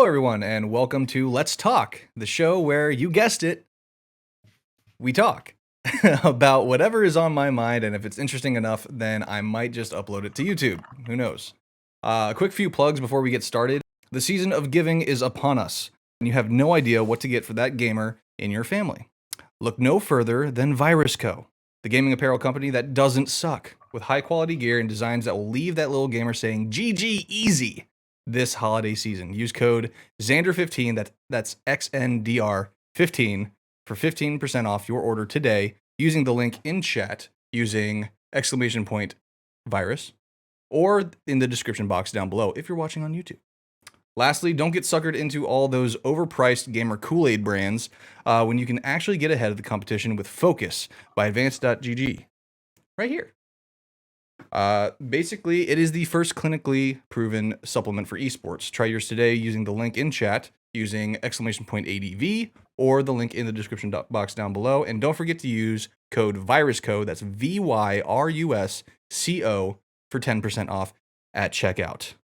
everyone, and welcome to Let's Talk, the show where, you guessed it, we talk about whatever is on my mind, and if it's interesting enough, then I might just upload it to YouTube. Who knows? A quick few plugs before we get started. The season of giving is upon us, and you have no idea what to get for that gamer in your family. Look no further than Virus Co., the gaming apparel company that doesn't suck, with high-quality gear and designs that will leave that little gamer saying, GG easy, this holiday season. Use code XANDR15, that's XNDR15, for 15% off your order today using the link in chat using !virus or in the description box down below if you're watching on YouTube. Lastly, don't get suckered into all those overpriced gamer Kool-Aid brands when you can actually get ahead of the competition with Focus by Advanced.gg. Right here. Basically, it is the first clinically proven supplement for esports. Try yours today using the link in chat using !ADV or the link in the description box down below. And don't forget to use code VIRUSCO, that's VYRUSCO, for 10% off at checkout.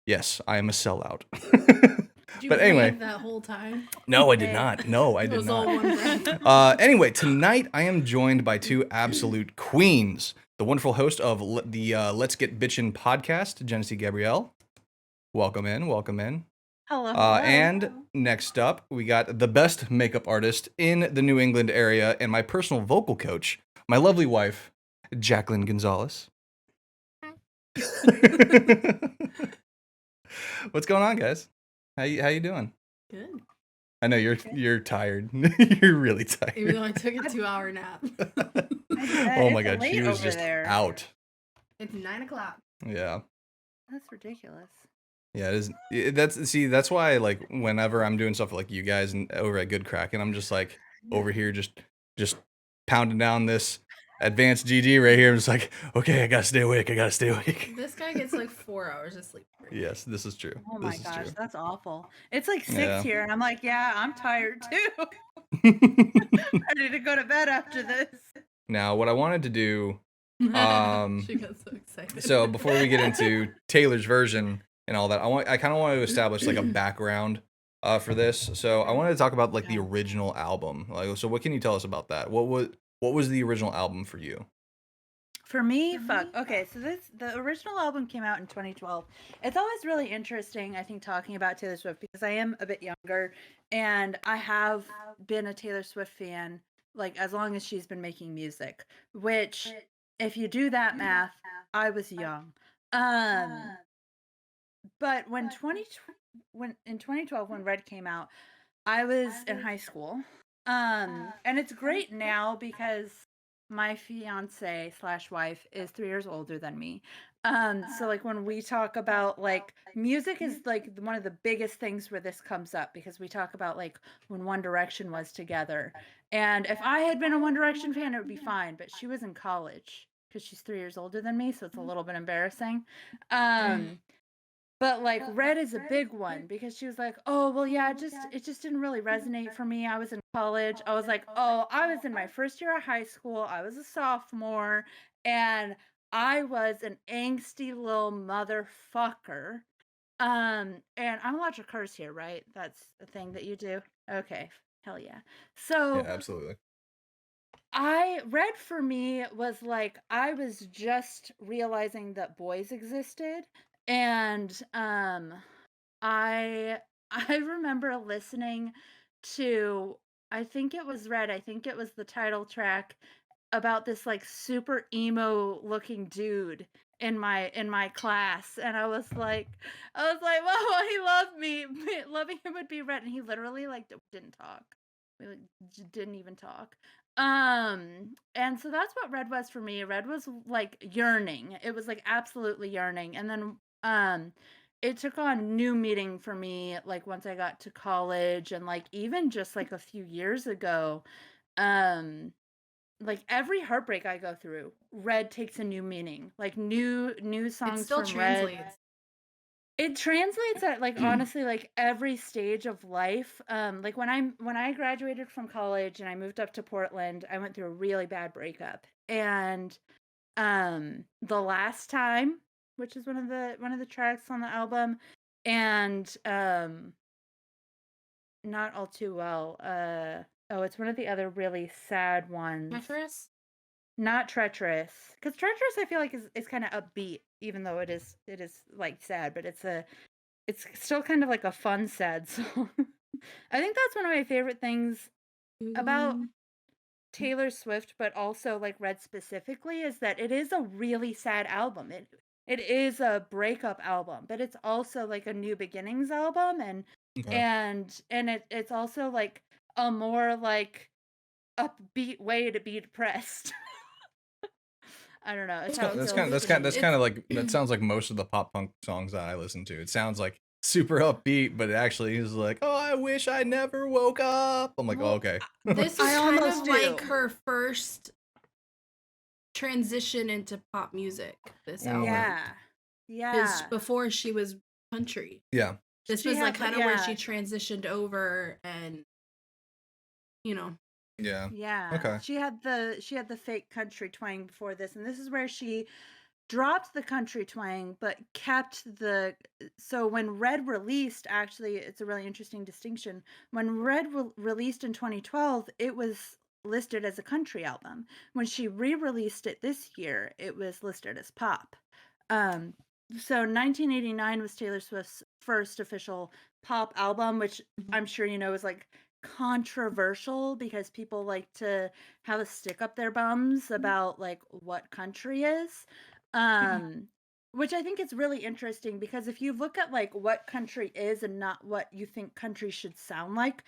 Yes, I am a sellout. But anyway, that whole time? No, I did not. No, I did not. All one breath. Anyway, tonight I am joined by two absolute queens. The wonderful host of the Let's Get Bitchin podcast, Jenesy Gabrielle. Welcome in, welcome in. Hello. And next up, we got the best makeup artist in the New England area and my personal vocal coach, my lovely wife, Jacqueline Gonzales. What's going on, guys? How you doing? Good. I know you're tired. You're really tired. Even though I took a 2-hour nap. Oh my god, she was just out. It's 9 o'clock. Yeah. That's ridiculous. Yeah, it is. That's why, like, whenever I'm doing stuff like you guys and over at Good Crack, and I'm just like over here just pounding down this advanced GG right here. I'm just like, okay, I gotta stay awake. This guy gets like 4 hours of sleep. Yes, this is true. Oh my gosh, true. that's awful. It's like 6 here, and I'm like, yeah, I'm tired too. I need to go to bed after this. Now, what I wanted to do, She got so excited. so before we get into Taylor's version and all that, I kind of want to establish like a background for this. So I wanted to talk about like the original album. Like, so what can you tell us about that? What was the original album for you? For me, okay, so the original album came out in 2012. It's always really interesting, I think, talking about Taylor Swift because I am a bit younger and I have been a Taylor Swift fan like as long as she's been making music, which if you do that math, I was young. But in 2012 when Red came out, I was in high school. And it's great now because my fiance / wife is 3 years older than me. So like when we talk about like music is like one of the biggest things where this comes up because we talk about like when One Direction was together. And if I had been a One Direction fan, it would be fine. But she was in college because she's 3 years older than me. So it's a little bit embarrassing. But like Red is a big one because she was like, oh, well, yeah, it just didn't really resonate for me. I was in college. I was like, oh, I was in my first year of high school. I was a sophomore and I was an angsty little motherfucker. And I'm allowed to curse here, right? That's the thing that you do. Okay. Hell yeah. So Yeah, absolutely. Red for me was like I was just realizing that boys existed. And I remember listening to I think it was Red. I think it was the title track about this like super emo looking dude in my class, and I was like, well, he loved me. Loving him would be Red, and he literally like didn't talk. We like, didn't even talk. And so that's what Red was for me. Red was like yearning. It was like absolutely yearning. And then it took on new meaning for me like once I got to college and like even just like a few years ago. Like every heartbreak I go through, Red takes a new meaning. Like new songs it still from translates. Red. It translates at like honestly like every stage of life. Like when I graduated from college and I moved up to Portland, I went through a really bad breakup. And The Last Time, which is one of the tracks on the album, and not All Too Well. Oh, it's one of the other really sad ones. Treacherous? Not Treacherous, because Treacherous I feel like is kind of upbeat, even though it is like sad, but it's still kind of like a fun sad song. I think that's one of my favorite things about Taylor Swift, but also like Red specifically, is that it is a really sad album. It is a breakup album, but it's also like a new beginnings album, and Okay. it's also like a more like upbeat way to be depressed. I don't know. It's how it That's feels kind to me. of like, that sounds like most of the pop punk songs that I listen to. It sounds like super upbeat, but it actually is like, oh, I wish I never woke up. I'm like, oh, okay. This is I kind almost of do. like her first transition into pop music. This album. Yeah. Because before she was country. Yeah. This She was like had, kind of where she transitioned over, and you know. Yeah. Yeah. Okay. She had the fake country twang before this, and this is where she dropped the country twang but kept the. So when Red released, actually it's a really interesting distinction. When Red released in 2012, it was listed as a country album. When she re-released it this year, it was listed as pop. So 1989 was Taylor Swift's first official pop album, which I'm sure you know is like controversial because people like to have a stick up their bums about like what country is. Which I think is really interesting, because if you look at like what country is and not what you think country should sound like,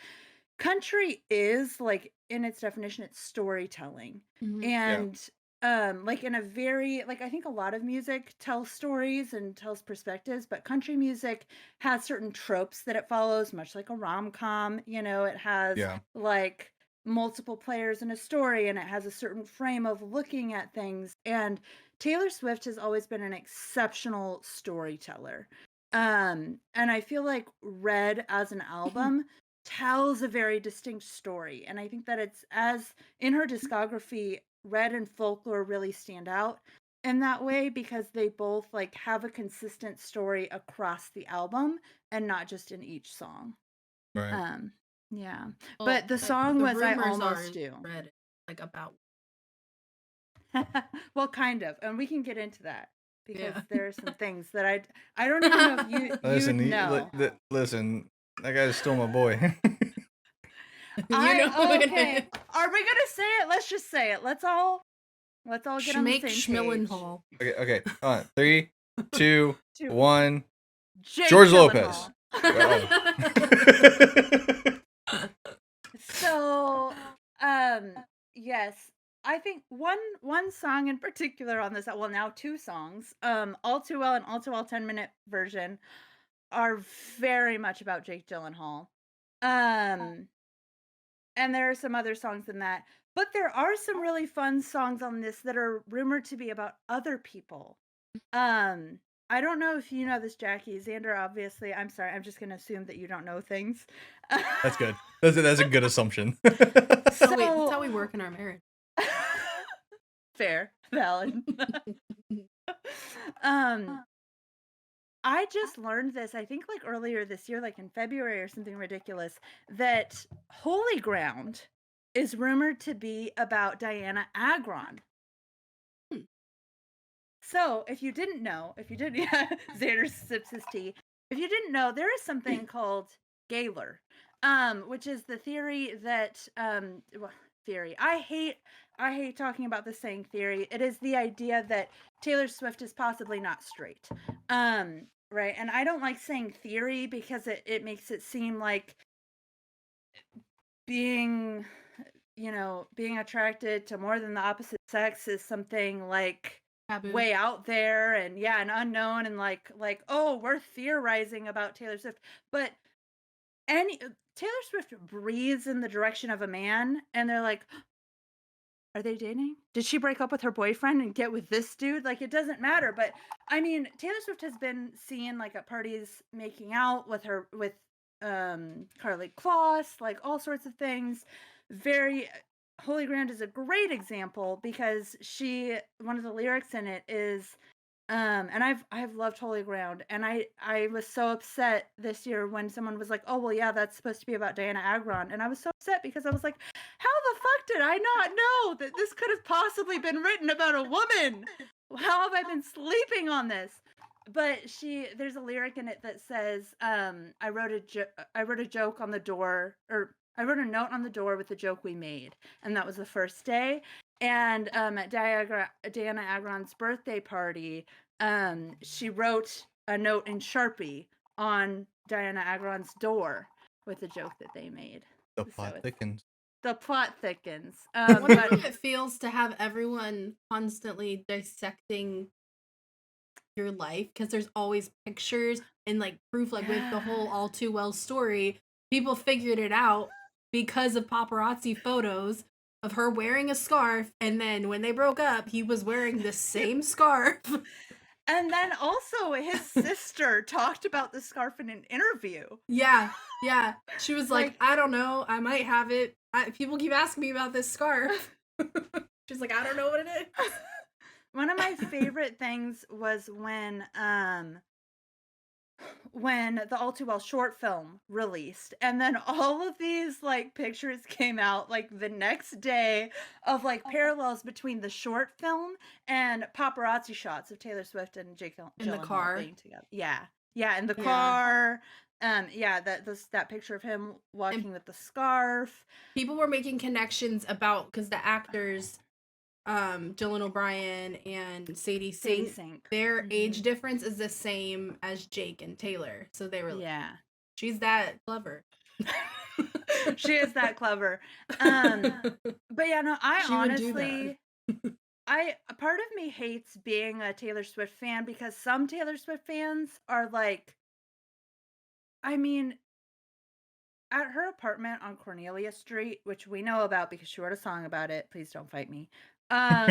country is like, in its definition, it's storytelling. And like in a very, like, I think a lot of music tells stories and tells perspectives, but country music has certain tropes that it follows, much like a rom-com. It has like multiple players in a story, and it has a certain frame of looking at things, and Taylor Swift has always been an exceptional storyteller. And I feel like Red as an album tells a very distinct story, and I think that it's, as in her discography, Red and Folklore really stand out in that way, because they both like have a consistent story across the album and not just in each song. Right. Yeah. But the song was I rumors Almost are Do. Red, like about. Well, kind of, and we can get into that, because there are some things that I don't even know if you know. Listen, that guy stole my boy. Okay. Are we gonna say it? Let's just say it. Let's all get on the same page. Okay. All right. 3, 2, 1. Jake George Lopez. So, yes, I think one song in particular on this, well, now two songs, All Too Well and All Too Well 10-minute version, are very much about Jake Gyllenhaal. And there are some other songs in that, but there are some really fun songs on this that are rumored to be about other people. I don't know if you know this, Jackie. Xander, obviously. I'm sorry. I'm just going to assume that you don't know things. That's good. That's a good assumption. That's how we work in our marriage. Fair. Valid. I just learned this, I think, like earlier this year, like in February or something ridiculous, that Holy Ground is rumored to be about Diana Agron. So, if you didn't know, Xander sips his tea. If you didn't know, there is something called Gaylor, which is the theory that, theory. I hate talking about this saying theory. It is the idea that Taylor Swift is possibly not straight. Right. And I don't like saying theory because it makes it seem like being attracted to more than the opposite sex is something like taboo, way out there, and and unknown, and like oh, we're theorizing about Taylor Swift. But Taylor Swift breathes in the direction of a man, and they're like, are they dating? Did she break up with her boyfriend and get with this dude? Like, it doesn't matter. But I mean, Taylor Swift has been seen like at parties making out with Karlie Kloss, like all sorts of things. Holy Ground is a great example because one of the lyrics in it is, And I've loved Holy Ground, and I was so upset this year when someone was like, "Oh well, yeah, that's supposed to be about Diana Agron," and I was so upset because I was like, "How the fuck did I not know that this could have possibly been written about a woman? How have I been sleeping on this?" But there's a lyric in it that says, "I wrote a joke on the door, or I wrote a note on the door with the joke we made, and that was the first day." And at Diana Agron's birthday party, she wrote a note in Sharpie on Diana Agron's door with the joke that they made. The plot thickens. The plot thickens. I wonder But how it feels to have everyone constantly dissecting your life, because there's always pictures and like proof, like with the whole All Too Well story, people figured it out because of paparazzi photos of her wearing a scarf, and then when they broke up, he was wearing the same scarf. And then also his sister talked about the scarf in an interview. Yeah. She was like, I don't know, I might have it. People keep asking me about this scarf. She's like, I don't know what it is. One of my favorite things was when the All Too Well short film released, and then all of these like pictures came out like the next day of like parallels between the short film and paparazzi shots of Taylor Swift and Jake In the car being together. Yeah, in the car. That picture of him walking with the scarf. People were making connections about, because the actors, Dylan O'Brien and Sadie Sink, their age difference is the same as Jake and Taylor. So they were like, she's that clever. She is that clever. But yeah, no, I honestly, a part of me hates being a Taylor Swift fan, because some Taylor Swift fans are like, I mean, at her apartment on Cornelia Street, which we know about because she wrote a song about it. Please don't fight me. No,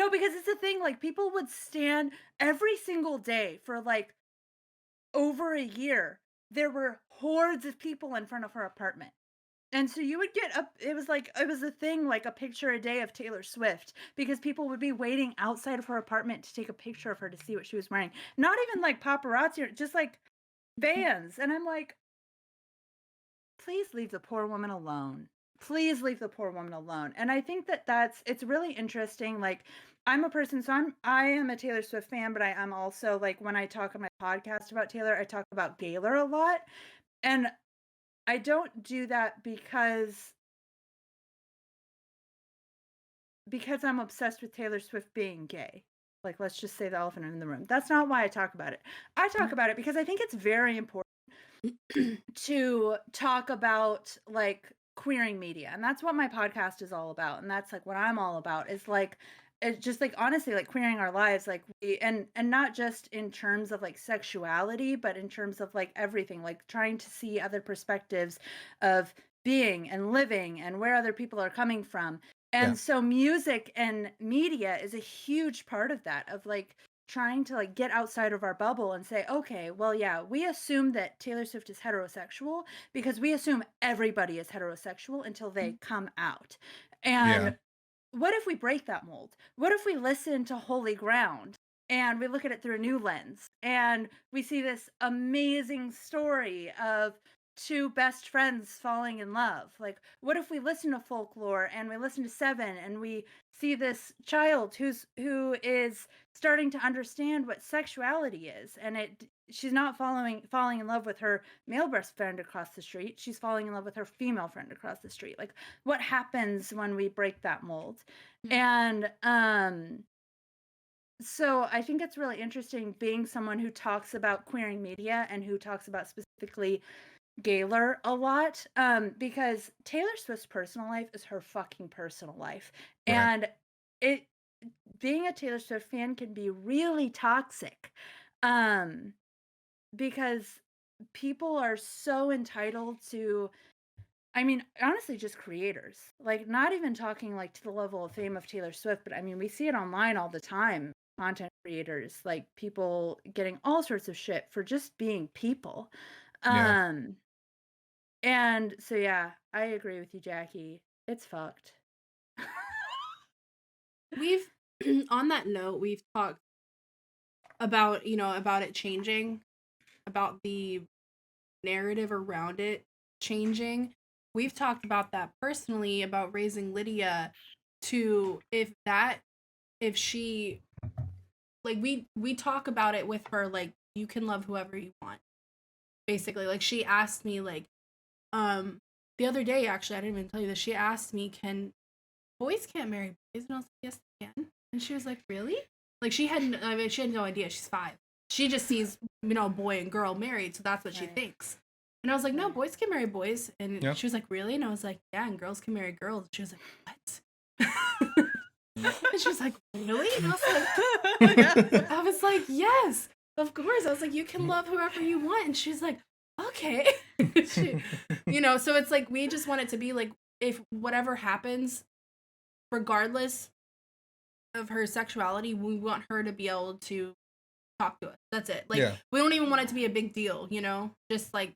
because it's a thing, like people would stand every single day for like over a year. There were hordes of people in front of her apartment. And so you would get up, it was a thing, like a picture a day of Taylor Swift, because people would be waiting outside of her apartment to take a picture of her to see what she was wearing. Not even like paparazzi, or just like fans. And I'm like, please leave the poor woman alone. Please leave the poor woman alone. And I think that it's really interesting. Like, I'm a person, so I am a Taylor Swift fan, but I'm also like, when I talk on my podcast about Taylor, I talk about Gaylor a lot. And I don't do that because I'm obsessed with Taylor Swift being gay. Like, let's just say the elephant in the room. That's not why I talk about it. I talk about it because I think it's very important to talk about like queering media, and that's what my podcast is all about, and that's like what I'm all about, is like, it's just like, honestly, like queering our lives, like and not just in terms of like sexuality, but in terms of like everything, like trying to see other perspectives of being and living and where other people are coming from. And so music and media is a huge part of that, of like trying to like get outside of our bubble and say, okay, well, yeah, we assume that Taylor Swift is heterosexual because we assume everybody is heterosexual until they come out. And what if we break that mold? What if we listen to Holy Ground and we look at it through a new lens, and we see this amazing story of two best friends falling in love? Like, what if we listen to Folklore and we listen to Seven, and we see this child who is starting to understand what sexuality is, and she's not falling in love with her male best friend across the street, she's falling in love with her female friend across the street. Like, what happens when we break that mold? And so I think it's really interesting being someone who talks about queering media and who talks about specifically Gaylor a lot, because Taylor Swift's personal life is her fucking personal life. And being a Taylor Swift fan can be really toxic, because people are so entitled to, I mean, honestly, just creators, like, not even talking like to the level of fame of Taylor Swift, but I mean, we see it online all the time. Content creators, like people getting all sorts of shit for just being people. And so, yeah, I agree with you, Jackie. It's fucked. We've, on that note, we've talked about, about it changing, about the narrative around it changing. We've talked about that personally, about raising Lydia to if she, like, we talk about it with her, like, you can love whoever you want, basically. Like, she asked me, like, the other day, actually, I didn't even tell you this, she asked me, can boys can't marry boys? And I was like, yes they can. And she was like, really? Like, she had no idea. She's 5. She just sees, boy and girl married, so that's what she thinks. And I was like, no, boys can marry boys. And she was like, really? And I was like, yeah, and girls can marry girls. And she was like, what? And she was like, really? And I was like, yes, of course. I was like, you can love whoever you want. And she was like, okay. So it's like, we just want it to be like, if whatever happens, regardless of her sexuality, we want her to be able to talk to us. That's it. Like, we don't even want it to be a big deal, just like,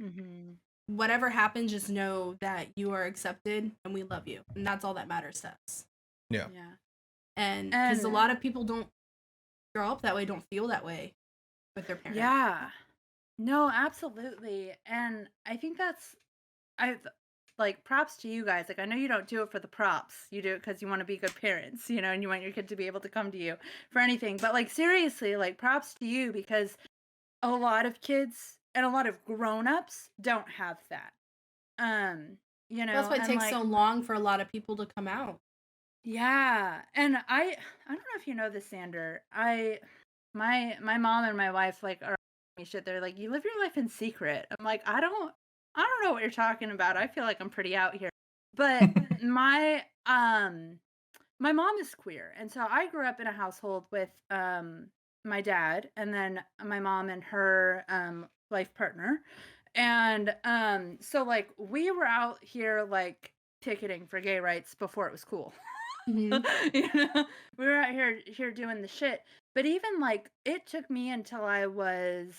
whatever happens, just know that you are accepted and we love you, and that's all that matters to us. And because a lot of people don't grow up that way, don't feel that way with their parents. No, absolutely. And I think like, props to you guys. Like, I know you don't do it for the props. You do it because you want to be good parents, and you want your kid to be able to come to you for anything. But, like, seriously, like, props to you, because a lot of kids and a lot of grown-ups don't have that. That's why it takes so long for a lot of people to come out. Yeah. And I don't know if you know this, Xander. My mom and my wife, like, are me shit. They're like, you live your life in secret. I'm like, I don't know what you're talking about. I feel like I'm pretty out here. But my mom is queer, and so I grew up in a household with my dad, and then my mom and her life partner. And so, like, we were out here, like, ticketing for gay rights before it was cool. We were out here doing the shit. But even, like, it took me until I was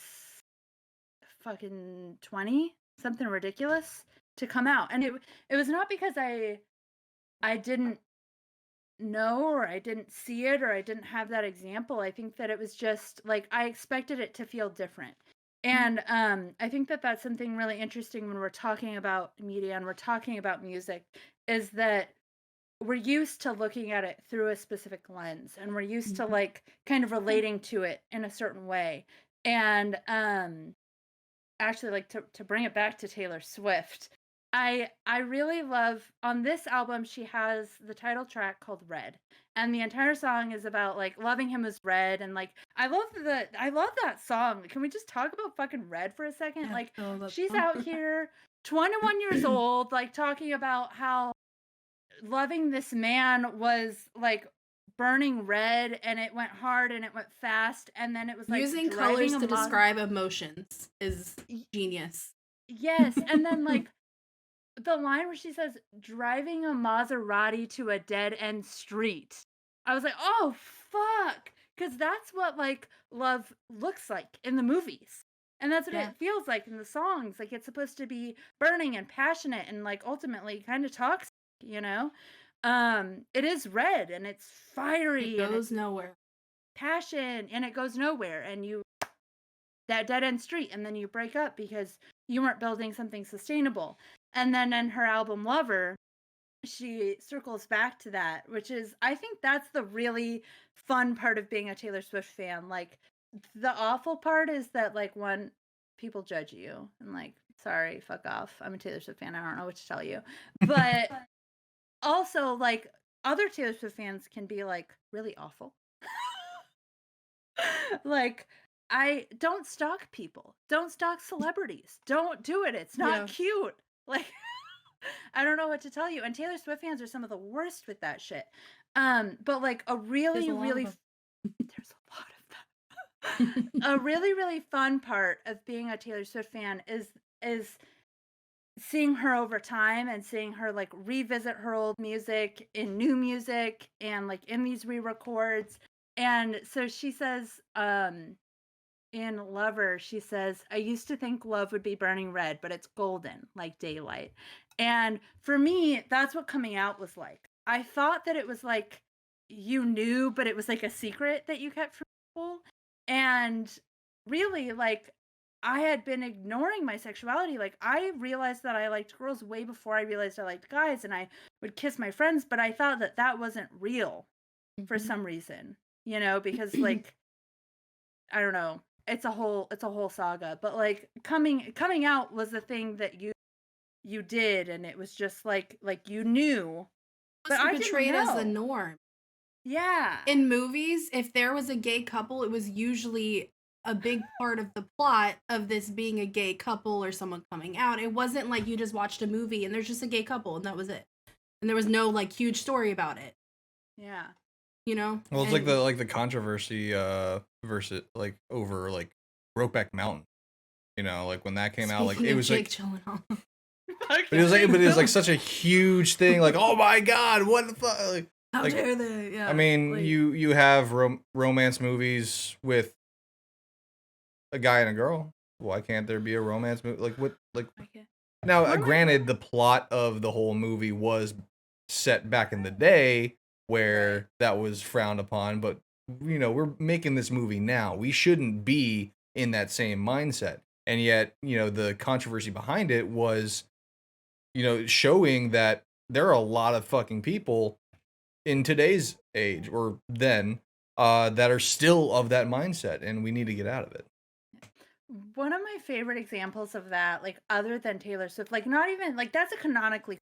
fucking 20, something ridiculous, to come out. And it was not because I didn't know, or I didn't see it, or I didn't have that example. I think that it was just like I expected it to feel different. And I think that that's something really interesting when we're talking about media and we're talking about music, is that we're used to looking at it through a specific lens, and we're used to, like, kind of relating to it in a certain way. And actually, like, to bring it back to Taylor Swift, I really love, on this album, she has the title track called Red, and the entire song is about, like, loving him as red. And, like, I love that song. Can we just talk about fucking Red for a second? Like, she's out here 21 years old, like, talking about how loving this man was like burning red, and it went hard and it went fast, and then it was like using colors to describe emotions is genius. Yes. And then, like, the line where she says, driving a Maserati to a dead-end street. I was like, oh, fuck. Because that's what, like, love looks like in the movies. And that's what it feels like in the songs. Like, it's supposed to be burning and passionate and, like, ultimately kind of toxic, It is red, and it's fiery. It goes nowhere. Passion, and it goes nowhere. And that dead-end street, and then you break up because you weren't building something sustainable. And then in her album Lover, she circles back to that, which is, I think that's the really fun part of being a Taylor Swift fan. Like, the awful part is that, like, one, people judge you, and, like, sorry, fuck off. I'm a Taylor Swift fan. I don't know what to tell you. But also, like, other Taylor Swift fans can be, like, really awful. Like, I don't stalk people. Don't stalk celebrities. Don't do it. It's not cute. Like, I don't know what to tell you. And Taylor Swift fans are some of the worst with that shit. But, like, a really, really, there's a lot of that. A really, really fun part of being a Taylor Swift fan is seeing her over time, and seeing her, like, revisit her old music in new music, and, like, in these re-records. And so she says, in Lover, she says, I used to think love would be burning red, but it's golden, like daylight. And for me, that's what coming out was like. I thought that it was like you knew, but it was like a secret that you kept from people. And really, like, I had been ignoring my sexuality. Like, I realized that I liked girls way before I realized I liked guys, and I would kiss my friends, but I thought that that wasn't real for some reason, because like, I don't know. It's a whole saga, but like coming out was the thing that you did, and it was just like you knew, but I didn't portrayed as the know. norm. Yeah. In movies, if there was a gay couple, it was usually a big part of the plot of this being a gay couple or someone coming out. It wasn't like you just watched a movie and there's just a gay couple and that was it. And there was no like huge story about it. Yeah. Well, it's like the controversy versus like over like Brokeback Mountain. Like when that came out, like it was Jake like Gyllenhaal. but it was like such a huge thing, like, oh my god, what the fuck, like, how dare they? Yeah. I mean, like, you have romance movies with a guy and a girl. Why can't there be a romance movie? Like what? Like now, granted, the plot of the whole movie was set back in the day where that was frowned upon, but we're making this movie now. We shouldn't be in that same mindset, and yet the controversy behind it was showing that there are a lot of fucking people in today's age or then that are still of that mindset, and we need to get out of it. One of my favorite examples of that, like other than Taylor Swift, like not even like that's a canonically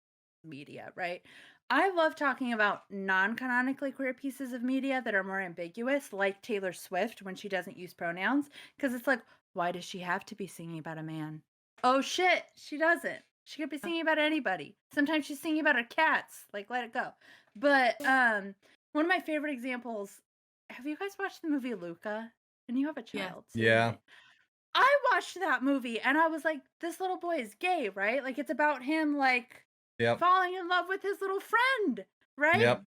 media, right? I love talking about non-canonically queer pieces of media that are more ambiguous, like Taylor Swift when she doesn't use pronouns, because it's like, why does she have to be singing about a man? Oh shit, she doesn't. She could be singing about anybody. Sometimes she's singing about her cats. Like, let it go. But one of my favorite examples. Have you guys watched the movie Luca? And you have a child. Too, yeah. Right? I watched that movie and I was like, this little boy is gay, right? Like it's about him like falling in love with his little friend, right? Yep.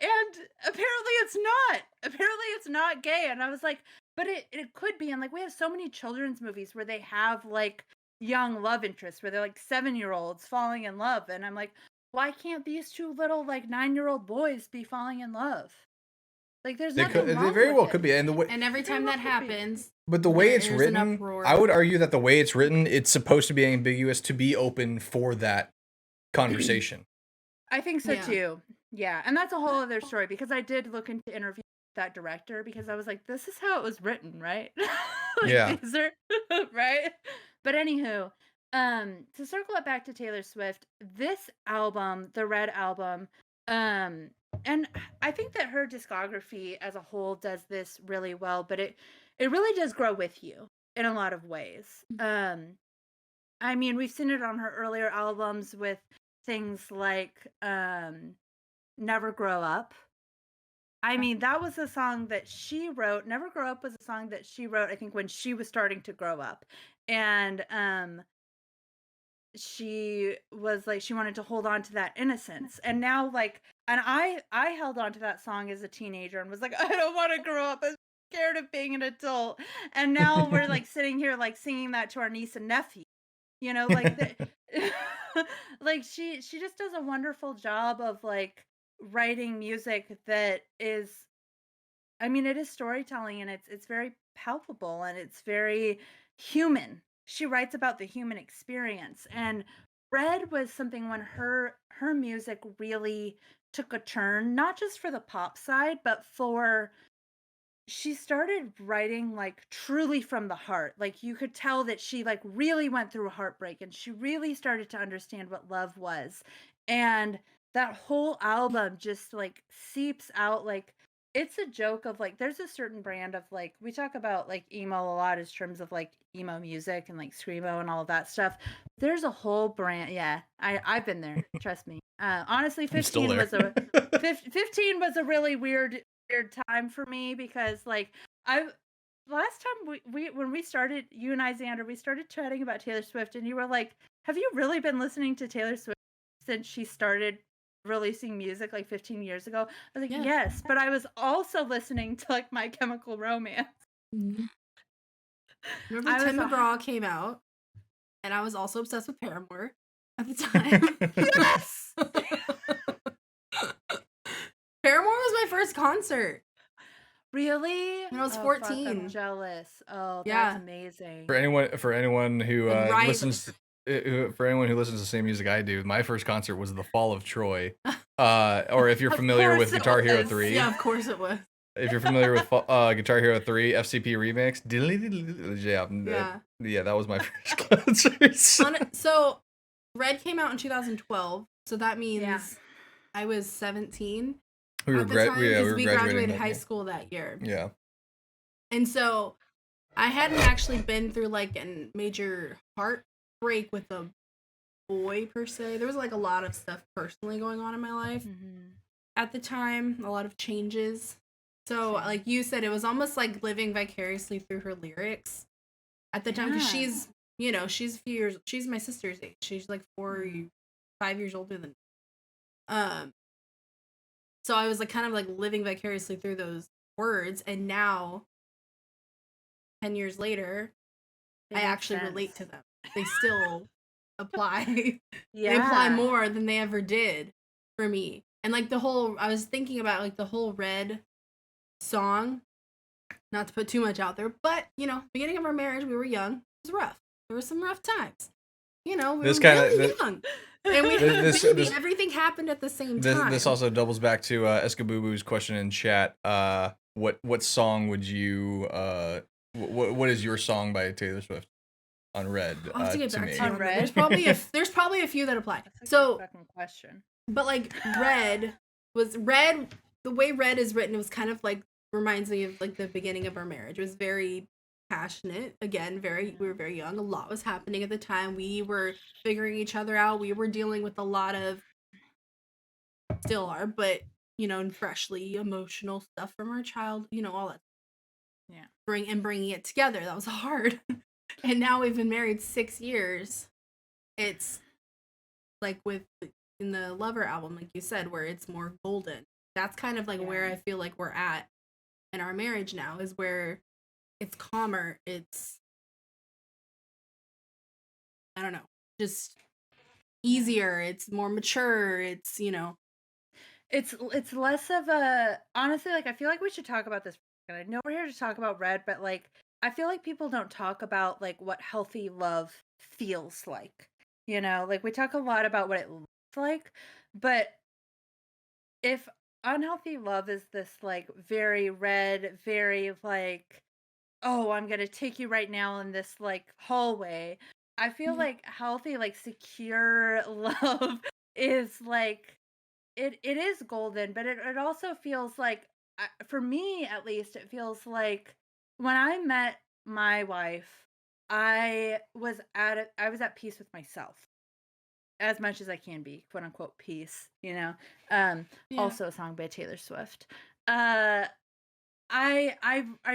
And apparently it's not. Apparently it's not gay. And I was like, but it could be. And like we have so many children's movies where they have like young love interests where they're like 7-year-olds falling in love. And I'm like, why can't these two little like 9-year-old boys be falling in love? Like there's nothing wrong. They very well it. could be, and every time that happens, but the way it's written, I would argue that the way it's written, it's supposed to be ambiguous to be open for that conversation. I think so too. Yeah, and that's a whole other story because I did look into interview with that director because I was like, this is how it was written, right? Like, these are right. But anywho, to circle it back to Taylor Swift, this album, the Red album, and I think that her discography as a whole does this really well, but it really does grow with you in a lot of ways. I mean, we've seen it on her earlier albums with things like Never Grow Up. I mean, that was a song that she wrote. Never Grow Up was a song that she wrote, I think, when she was starting to grow up. And she was like, she wanted to hold on to that innocence. And now, like, and I held on to that song as a teenager and was like, I don't want to grow up. I'm scared of being an adult. And now we're like sitting here, like singing that to our niece and nephew, like, like she just does a wonderful job of like writing music that is, I mean, it is storytelling and it's very palpable and it's very human. She writes about the human experience, and Red was something when her music really took a turn, not just for the pop side, but for she started writing like truly from the heart. Like you could tell that she like really went through a heartbreak and she really started to understand what love was. And that whole album just like seeps out. Like it's a joke of like there's a certain brand of like we talk about like emo a lot in terms of like emo music and like screamo and all of that stuff. There's a whole brand. Yeah, I've been there. Trust me. Honestly, 15 was a 15 was a really weird time for me because like last time we when we started, you and I, Xander, we started chatting about Taylor Swift and you were like, have you really been listening to Taylor Swift since she started releasing music like 15 years ago? I was like, yes, but I was also listening to like My Chemical Romance. Remember Tim McGraw came out and I was also obsessed with Paramore at the time. Yes. Paramore was my first concert. Really? When I was Oh, fuck, 14. I'm jealous. Oh, Yeah. that's amazing. For anyone who Right. listens for anyone who listens to the same music I do, my first concert was The Fall of Troy. Or if you're Of familiar with course it Guitar Hero was. 3, Yeah, of course it was. if you're familiar with Guitar Hero 3 FCP remix, yeah, that was my first concert. So Red came out in 2012, so that means Yeah. I was 17 we were at the time we because were we graduating graduated that high year. school that year. Yeah. And so I hadn't actually been through like a major heartbreak with a boy per se. There was like a lot of stuff personally going on in my life at the time, a lot of changes. So like you said, it was almost like living vicariously through her lyrics at the time, because she's, you know, she's my sister's age. She's like 5 years older than me. So I was like kind of like living vicariously through those words, and now 10 years later, I actually relate to them. They still apply. They apply more than they ever did for me. And like I was thinking about like the whole Red song, not to put too much out there, but you know, beginning of our marriage, we were young. It was rough. There were some rough times. You know, we were really young. And we everything happened at the same time. This also doubles back to Eskabubu's question in chat. What song would you what is your song by Taylor Swift on Red? I'll have to get back to you on Red? There's probably a few that apply. That's a good fucking question. But like Red, the way Red is written, it was kind of like reminds me of like the beginning of our marriage. It was very passionate. Again, we were very young. A lot was happening at the time. We were figuring each other out. We were dealing with a lot of, still are, but you know, freshly emotional stuff from our child, you know, all that. Yeah. Bringing it together. That was hard. And now we've been married 6 years. It's like in the Lover album, like you said, where it's more golden. That's kind of like where I feel like we're at in our marriage now, is where it's calmer. It's, I don't know, just easier. It's more mature. It's, you know. It's less of a, honestly, like I feel like we should talk about this. And I know we're here to talk about Red, but like I feel like people don't talk about like what healthy love feels like. You know, like we talk a lot about what it looks like, but if unhealthy love is this like very red, very like, oh, I'm gonna take you right now in this like hallway, I feel like healthy, like secure love is like, it is golden, but it also feels like, for me at least, it feels like when I met my wife, I was at peace with myself as much as I can be, quote unquote peace, you know. Also a song by Taylor Swift. I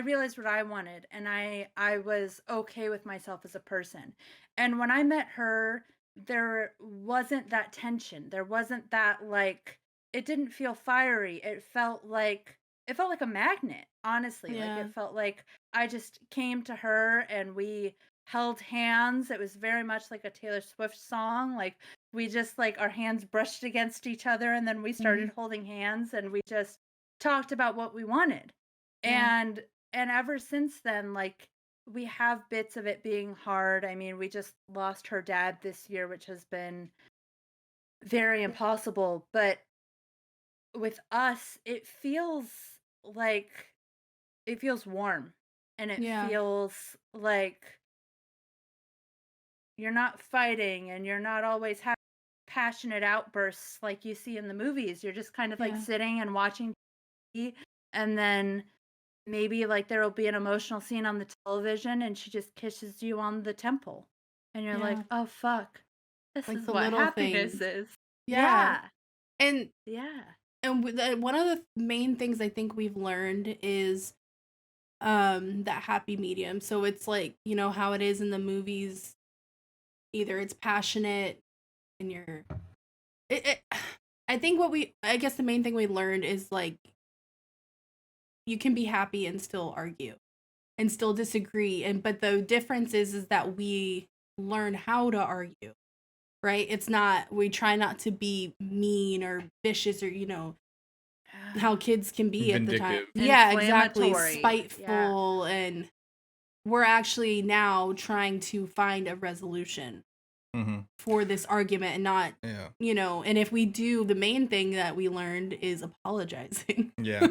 realized what I wanted, and I was okay with myself as a person. And when I met her, there wasn't that tension. There wasn't that like, it didn't feel fiery. It felt like a magnet, honestly. Like it felt like I just came to her and we held hands. It was very much like a Taylor Swift song. Like we just like our hands brushed against each other, and then we started holding hands, and we just talked about what we wanted. And ever since then, like we have bits of it being hard. I mean, we just lost her dad this year, which has been very impossible, but with us it feels warm, and it feels like you're not fighting, and you're not always having passionate outbursts like you see in the movies. You're just kind of like sitting and watching TV, and then maybe like there will be an emotional scene on the television, and she just kisses you on the temple, and you're like, oh fuck, this like is what happiness is. And one of the main things I think we've learned is that happy medium. So it's like, you know how it is in the movies, either it's passionate and I think I guess the main thing we learned is like, you can be happy and still argue and still disagree, but the difference is that we learn how to argue, right? It's not, we try not to be mean or vicious or, you know, how kids can be at the time. Vindictive. Yeah, exactly. Inflammatory. Spiteful, and we're actually now trying to find a resolution Mm-hmm. for this argument and not, Yeah. you know, and if we do, the main thing that we learned is apologizing. Yeah.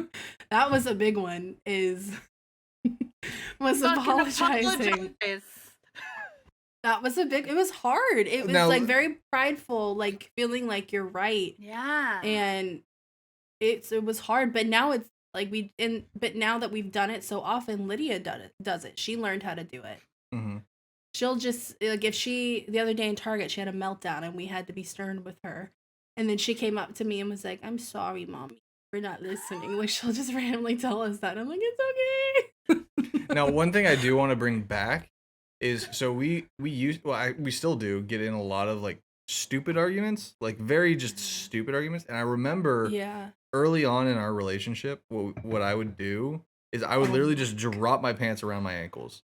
That was a big one, was Fucking apologizing. apologize. That was it was hard. It was Now- like very prideful, like feeling like you're right. Yeah. And it was hard, but now it's like but now that we've done it so often, Lydia does it. She learned how to do it. Mm-hmm. She'll just, like, if the other day in Target, she had a meltdown and we had to be stern with her. And then she came up to me and was like, "I'm sorry, Mommy, for not listening." Like, she'll just randomly tell us that. I'm like, it's okay. Now, one thing I do want to bring back is, so we still do get in a lot of like stupid arguments, like very just stupid arguments. And I remember Yeah. early on in our relationship, what I would do is I would literally just drop my pants around my ankles.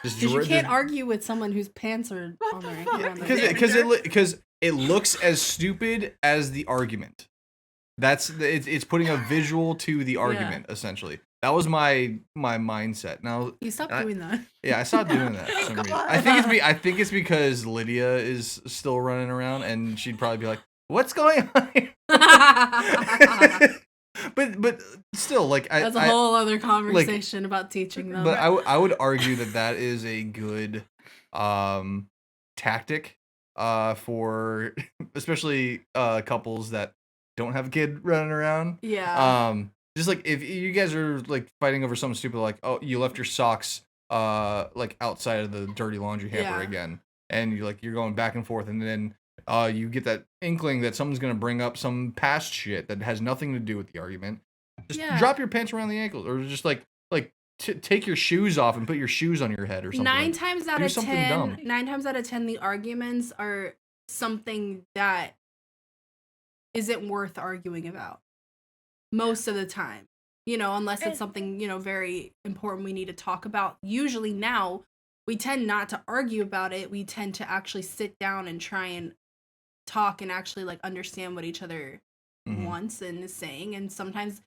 Because you can't argue with someone whose pants are on their ankle. Because it looks as stupid as the argument. It's putting a visual to the argument, essentially. That was my mindset. Now You stopped doing that. Yeah, I stopped doing that for some reason. I think it's because Lydia is still running around, and she'd probably be like, "What's going on here?" But still, like, that's a whole other conversation about teaching them. But I would argue that is a good tactic for especially couples that don't have a kid running around. Yeah. Just like if you guys are like fighting over something stupid, like, oh, you left your socks like outside of the dirty laundry hamper again, and you're going back and forth, and then you get that inkling that someone's gonna bring up some past shit that has nothing to do with the argument. Just drop your pants around the ankles, or just like take your shoes off and put your shoes on your head or something. 9 times out Do of something 10, dumb. 9 times out of 10, the arguments are something that isn't worth arguing about. Most of the time, you know, unless it's something, you know, very important we need to talk about. Usually now we tend not to argue about it. We tend to actually sit down and try and talk and actually like understand what each other wants and is saying. And sometimes,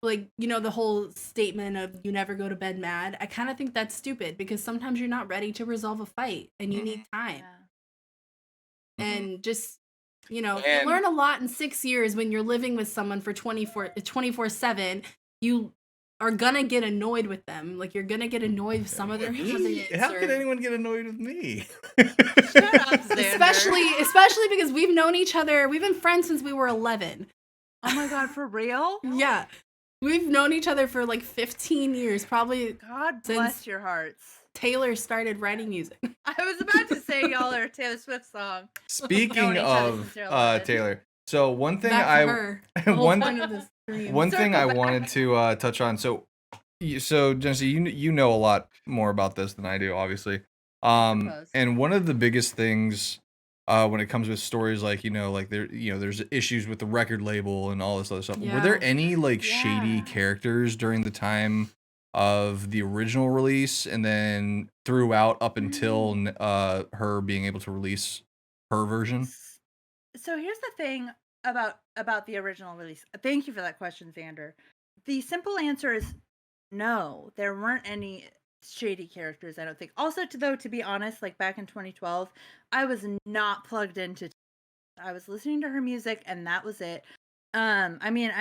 like, you know, the whole statement of "you never go to bed mad," I kind of think that's stupid, because sometimes you're not ready to resolve a fight and you need time. And just, you know, you learn a lot in 6 years when you're living with someone for 24/7. You are gonna get annoyed with them. Like, you're gonna get annoyed with some of their habits. How could anyone get annoyed with me? Shut up, Xander. Especially because we've known each other. We've been friends since we were 11. Oh my God, for real? Yeah. We've known each other for like 15 years, probably. God bless your hearts. Taylor started writing music. I was about to say y'all are a Taylor Swift song. Speaking of Taylor, so one thing one thing I wanted to touch on. So Jenesy, you know a lot more about this than I do, obviously. And one of the biggest things when it comes with stories like, you know, like there's issues with the record label and all this other stuff. Yeah. Were there any like shady characters during the time of the original release and then throughout up until her being able to release her version? So here's the thing about the original release. Thank you for that question, Xander. The simple answer is no. There weren't any shady characters, I don't think. Also, to be honest, like back in 2012, I was not plugged into. I was listening to her music, and that was it. I mean,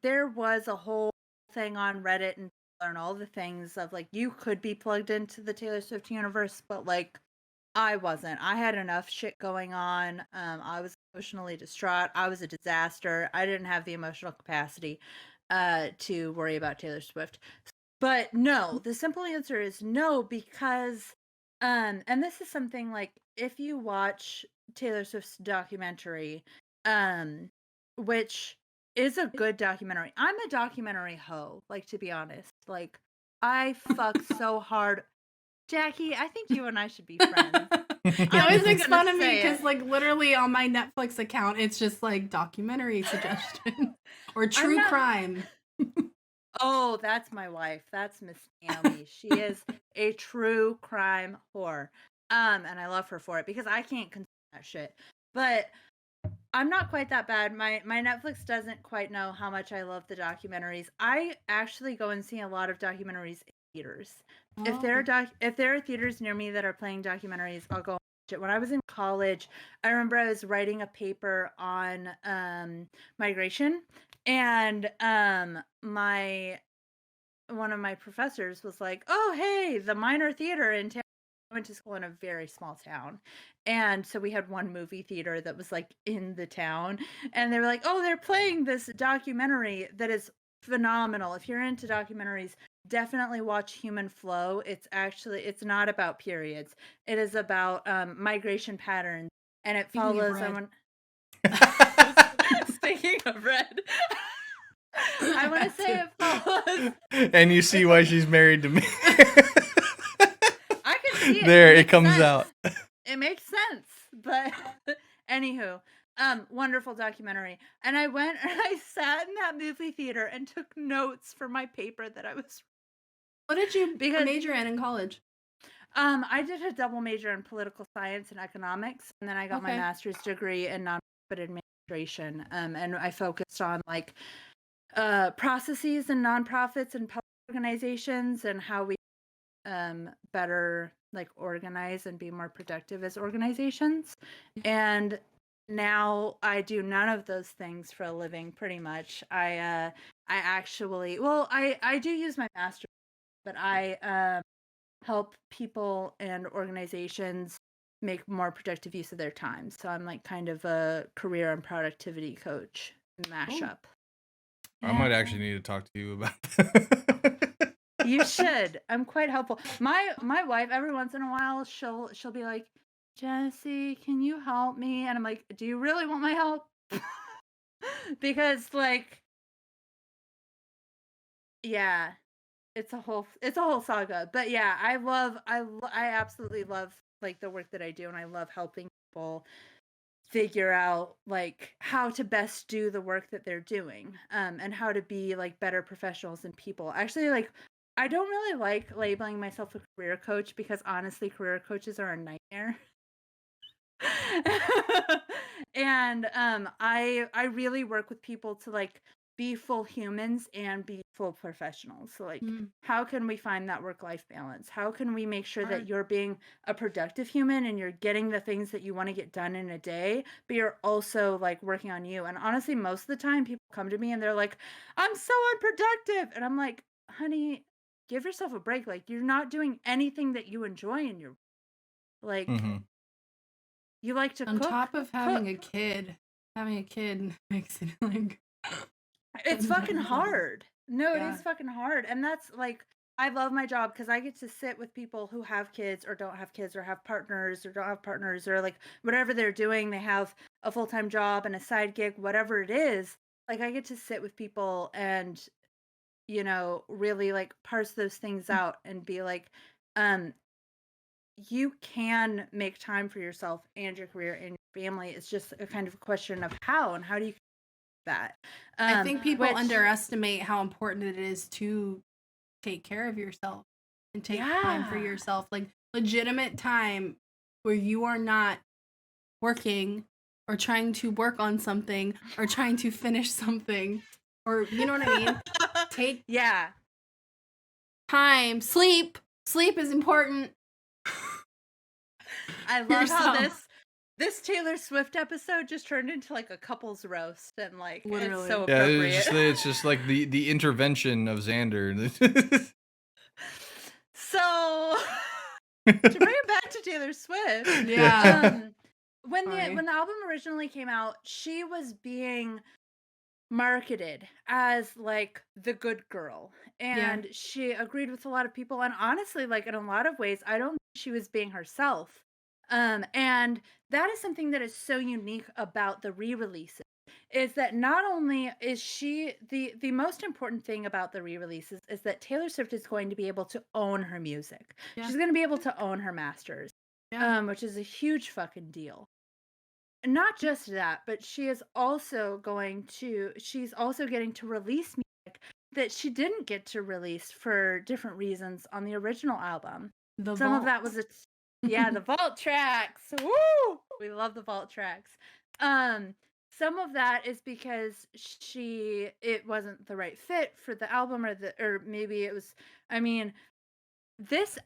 there was a whole thing on Reddit and all the things of like you could be plugged into the Taylor Swift universe, but like I wasn't. I had enough shit going on. I was emotionally distraught. I was a disaster. I didn't have the emotional capacity to worry about Taylor Swift. But no, the simple answer is no, because and this is something like if you watch Taylor Swift's documentary, which is a good documentary. I'm a documentary hoe, like, to be honest. Like, I fuck so hard. Jackie, I think you and I should be friends. He always makes fun of me because, like, literally on my Netflix account, it's just like documentary suggestion or true crime. Oh, that's my wife. That's Miss Naomi. She is a true crime whore. And I love her for it because I can't consume that shit. But I'm not quite that bad. My Netflix doesn't quite know how much I love the documentaries. I actually go and see a lot of documentaries in theaters. Oh. If there are theaters near me that are playing documentaries, I'll go watch it. When I was in college, I remember I was writing a paper on migration, and my one of my professors was like, "Oh, hey, the Minor Theater in town." I went to school in a very small town. And so we had one movie theater that was like in the town. And they were like, "Oh, they're playing this documentary that is phenomenal. If you're into documentaries, definitely watch Human Flow. It's not about periods. It is about migration patterns. And it Speaking of follows red. someone. Speaking of red, I want to say it follows. And you see why she's married to me. I can see it. There, it makes comes sense. out. It makes sense. But anywho, wonderful documentary. And I went and I sat in that movie theater and took notes for my paper that I was What did you because major in college? I did a double major in political science and economics, and then I got my Okay. master's degree in nonprofit administration. And I focused on like processes and nonprofits and public organizations and how we better like organize and be more productive as organizations. And now I do none of those things for a living pretty much. I actually, well, I do use my master, but I help people and organizations make more productive use of their time. So I'm like kind of a career and productivity coach mashup. I might actually need to talk to you about that. You should. I'm quite helpful. My wife, every once in a while, she'll be like, "Jenesy, can you help me?" And I'm like, "Do you really want my help?" Because like, yeah, it's a whole saga. But yeah, I absolutely love like the work that I do, and I love helping people figure out like how to best do the work that they're doing, and how to be like better professionals and people. Actually, like I don't really like labeling myself a career coach because honestly career coaches are a nightmare. And I really work with people to like be full humans and be full professionals. So like how can we find that work-life balance? How can we make sure that you're being a productive human and you're getting the things that you want to get done in a day, but you're also like working on you? And honestly, most of the time people come to me and they're like, "I'm so unproductive." And I'm like, "Honey, give yourself a break. Like you're not doing anything that you enjoy in your like you like to On cook. top of having a kid makes it like It's fucking unbearable. hard. No, it Yeah. is fucking hard. And that's like I love my job because I get to sit with people who have kids or don't have kids or have partners or don't have partners or like whatever they're doing, they have a full-time job and a side gig, whatever it is. Like I get to sit with people and really like parse those things out and be like, um, you can make time for yourself and your career and your family. It's just a kind of a question of how and how do you that. I think people Which underestimate how important it is to take care of yourself and take time for yourself, like legitimate time where you are not working or trying to work on something or trying to finish something, or you know what I mean? Take time. Sleep is important. I love how Yourself. this Taylor Swift episode just turned into like a couple's roast and like it's Literally. so Yeah, appropriate. it's just like the intervention of Xander. So to bring it back to Taylor Swift, Yeah. when Sorry. the album originally came out, she was being marketed as like the good girl, and she agreed with a lot of people, and honestly like in a lot of ways I don't think she was being herself. And that is something that is so unique about the re-releases, is that not only is she the most important thing about the re-releases is that Taylor Swift is going to be able to own her music. She's going to be able to own her masters, which is a huge fucking deal. Not just that, but she's also getting to release music that she didn't get to release for different reasons on the original album. Some of that was the vault tracks. Woo! We love the vault tracks. some of that is because it wasn't the right fit for the album, or maybe it was. I mean, this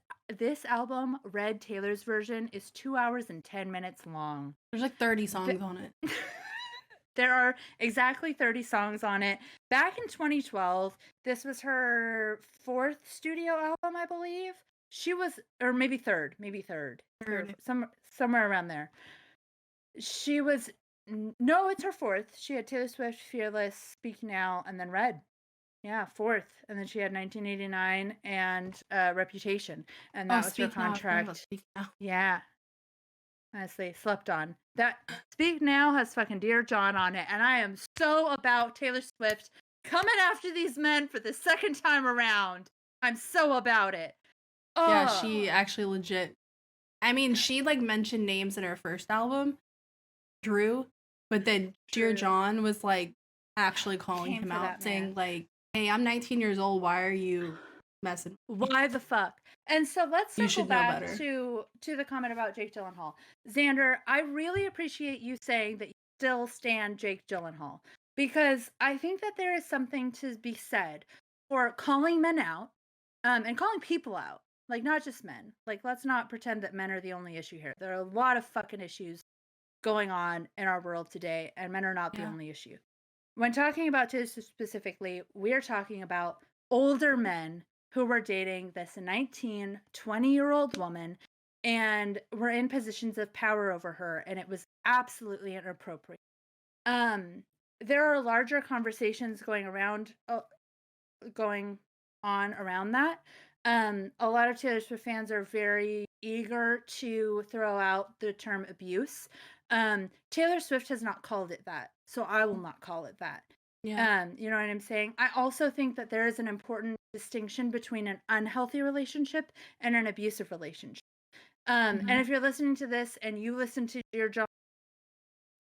album, Red Taylor's version, is 2 hours and 10 minutes long. There's like 30 songs on it. There are exactly 30 songs on it. Back in 2012, this was her 4th studio album, I believe. She was, or maybe third, somewhere around there. She was, no, it's her 4th. She had Taylor Swift, Fearless, Speak Now, and then Red. Yeah, 4th. And then she had 1989 and Reputation. And that was her contract. Yeah. Honestly, slept on. That Speak Now has fucking Dear John on it. And I am so about Taylor Swift coming after these men for the second time around. I'm so about it. Oh. Yeah, she actually legit. I mean, she like mentioned names in her first album, Drew, but then Dear John was like actually calling him out, saying like, "Hey, I'm 19 years old. Why are you messing? Why the fuck?" And so let's circle back to the comment about Jake Gyllenhaal. Xander, I really appreciate you saying that you still stand Jake Gyllenhaal, because I think that there is something to be said for calling men out, and calling people out. Like, not just men. Like, let's not pretend that men are the only issue here. There are a lot of fucking issues going on in our world today, and men are not the only issue. When talking about this specifically, we're talking about older men who were dating this 19, 20-year-old woman and were in positions of power over her, and it was absolutely inappropriate. There are larger conversations going on around that. A lot of Taylor Swift fans are very eager to throw out the term abuse. Taylor Swift has not called it that, so I will not call it that. Yeah. You know what I'm saying? I also think that there is an important distinction between an unhealthy relationship and an abusive relationship. And if you're listening to this and you listen to Dear John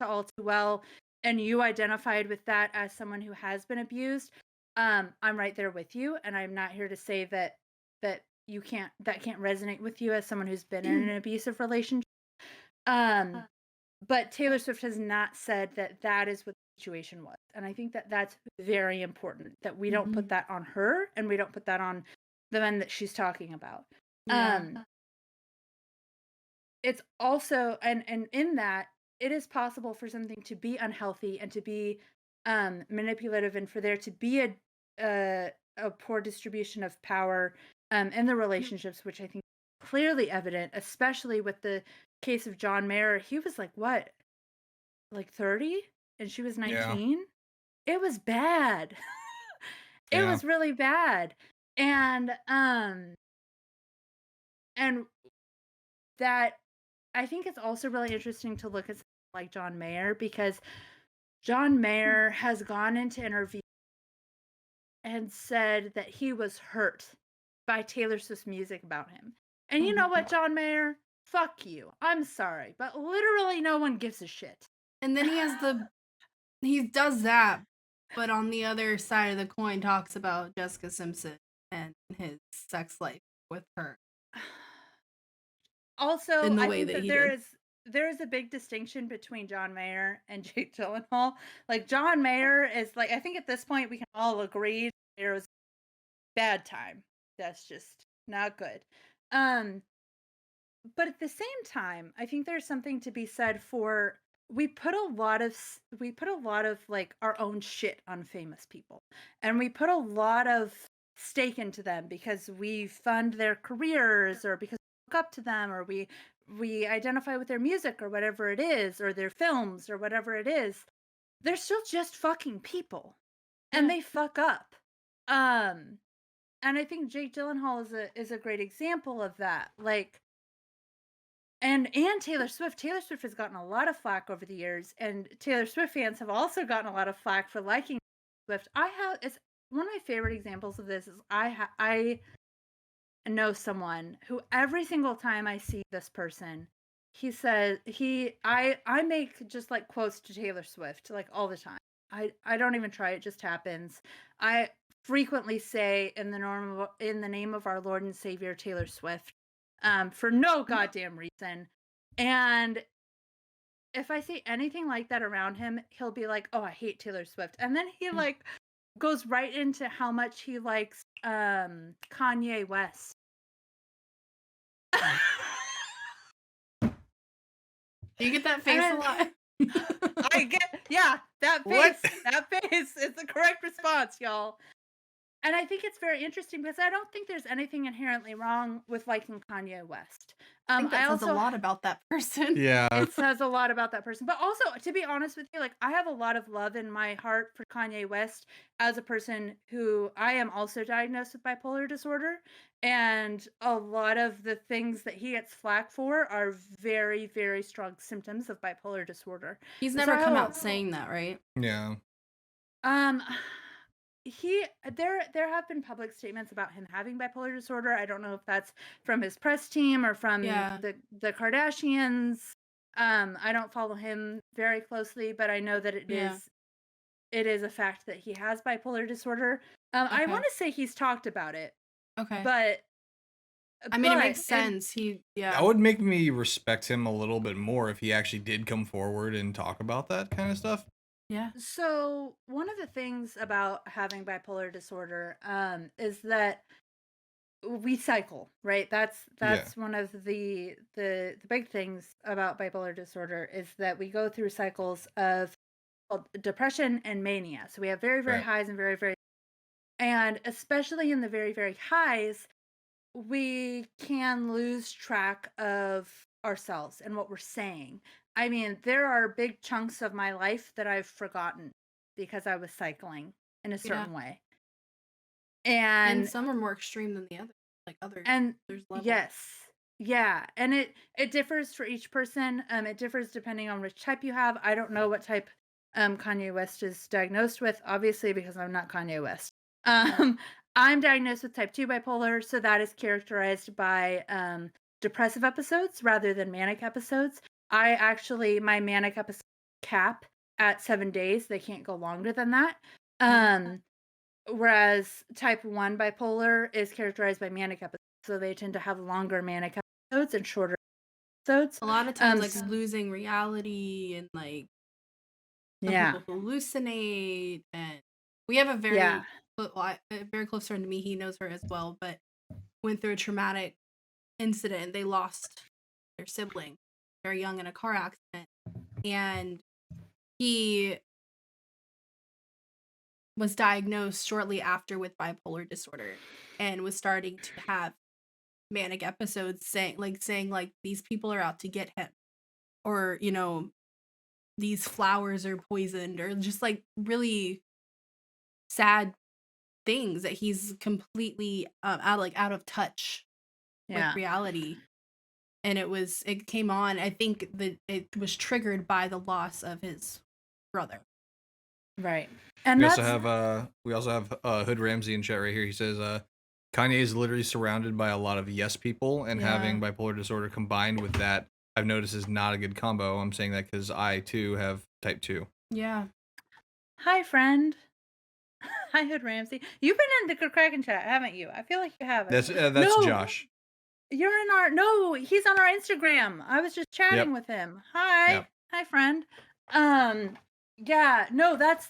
all too well, and you identified with that as someone who has been abused, I'm right there with you, and I'm not here to say that can't resonate with you as someone who's been in an abusive relationship. But Taylor Swift has not said that that is what the situation was, and I think that that's very important, that we don't put that on her, and we don't put that on the men that she's talking about. It's also, and in that, it is possible for something to be unhealthy and to be manipulative, and for there to be a poor distribution of power in the relationships, which I think is clearly evident, especially with the case of John Mayer. He was like, what, like 30? And she was 19? Yeah. It was bad. It was really bad. And that, I think it's also really interesting to look at something like John Mayer, because John Mayer has gone into interviews and said that he was hurt by Taylor Swift's music about him. And you know what, John Mayer? Fuck you. I'm sorry, but literally no one gives a shit. And then he does that, but on the other side of the coin talks about Jessica Simpson and his sex life with her. Also, in the way that there is a big distinction between John Mayer and Jake Gyllenhaal. Like, John Mayer is like, I think at this point we can all agree it was bad time. That's just not good. But at the same time, I think there's something to be said for, we put a lot of like our own shit on famous people, and we put a lot of stake into them because we fund their careers, or because we look up to them, or we identify with their music, or whatever it is, or their films, or whatever it is. They're still just fucking people, and they fuck up. And I think Jake Gyllenhaal is a great example of that. Like, and Taylor Swift. Taylor Swift has gotten a lot of flack over the years, and Taylor Swift fans have also gotten a lot of flack for liking Swift. It's one of my favorite examples of this is I know someone who every single time I see this person, he says I make just like quotes to Taylor Swift like all the time. I don't even try, it just happens. I frequently say in the name of our Lord and Savior Taylor Swift, for no goddamn reason. And if I see anything like that around him, he'll be like, "Oh, I hate Taylor Swift," and then he like goes right into how much he likes Kanye West. You get that face a lot. I get, yeah, that What? face. That face is the correct response, y'all. And I think it's very interesting because I don't think there's anything inherently wrong with liking Kanye West. I think that I says a also lot about that person. Yeah. it says a lot about that person. But also, to be honest with you, like I have a lot of love in my heart for Kanye West as a person who I am also diagnosed with bipolar disorder. And a lot of the things that he gets flack for are very, very strong symptoms of bipolar disorder. He's So never I come have out saying that, right? Yeah. Um, there have been public statements about him having bipolar disorder. I don't know if that's from his press team or from Yeah. the Kardashians. I don't follow him very closely, but I know that it Yeah. is a fact that he has bipolar disorder. I Okay. want to say he's talked about it, Okay. but I mean, it makes and sense. Yeah. That would make me respect him a little bit more if he actually did come forward and talk about that kind of stuff. Yeah. so one of the things about having bipolar disorder is that we cycle, right? That's one of the big things about bipolar disorder is that we go through cycles of depression and mania. So we have very, very Right. highs and very, very, and especially in the very, very highs, we can lose track of ourselves and what we're saying. I mean, there are big chunks of my life that I've forgotten because I was cycling in a certain way. And And some are more extreme than the other. Like others. and There's levels. yes, yeah, and it differs for each person. It differs depending on which type you have. I don't know what type Kanye West is diagnosed with, obviously, because I'm not Kanye West. I'm diagnosed with type 2 bipolar, so that is characterized by depressive episodes rather than manic episodes. My manic episode cap at 7 days. They can't go longer than that. Whereas type 1 bipolar is characterized by manic episodes, so they tend to have longer manic episodes and shorter episodes. A lot of times, like losing reality and like some people hallucinate, and we have a very close friend to me. He knows her as well, but went through a traumatic incident. They lost their sibling very young in a car accident, and he was diagnosed shortly after with bipolar disorder and was starting to have manic episodes saying like these people are out to get him, or these flowers are poisoned, or just like really sad things that he's completely out of touch with reality. And it came on, I think that it was triggered by the loss of his brother. Right. And we also have Hood Ramsey in chat right here. He says Kanye is literally surrounded by a lot of yes people, and having bipolar disorder combined with that, I've noticed, is not a good combo. I'm saying that because I too have type 2. Yeah. Hi, friend. Hi, Hood Ramsey. You've been in the Kraken chat, haven't you? I feel like you haven't. That's Josh. You're in he's on our Instagram. I was just chatting with him. Hi. Hi, friend. Yeah, no, that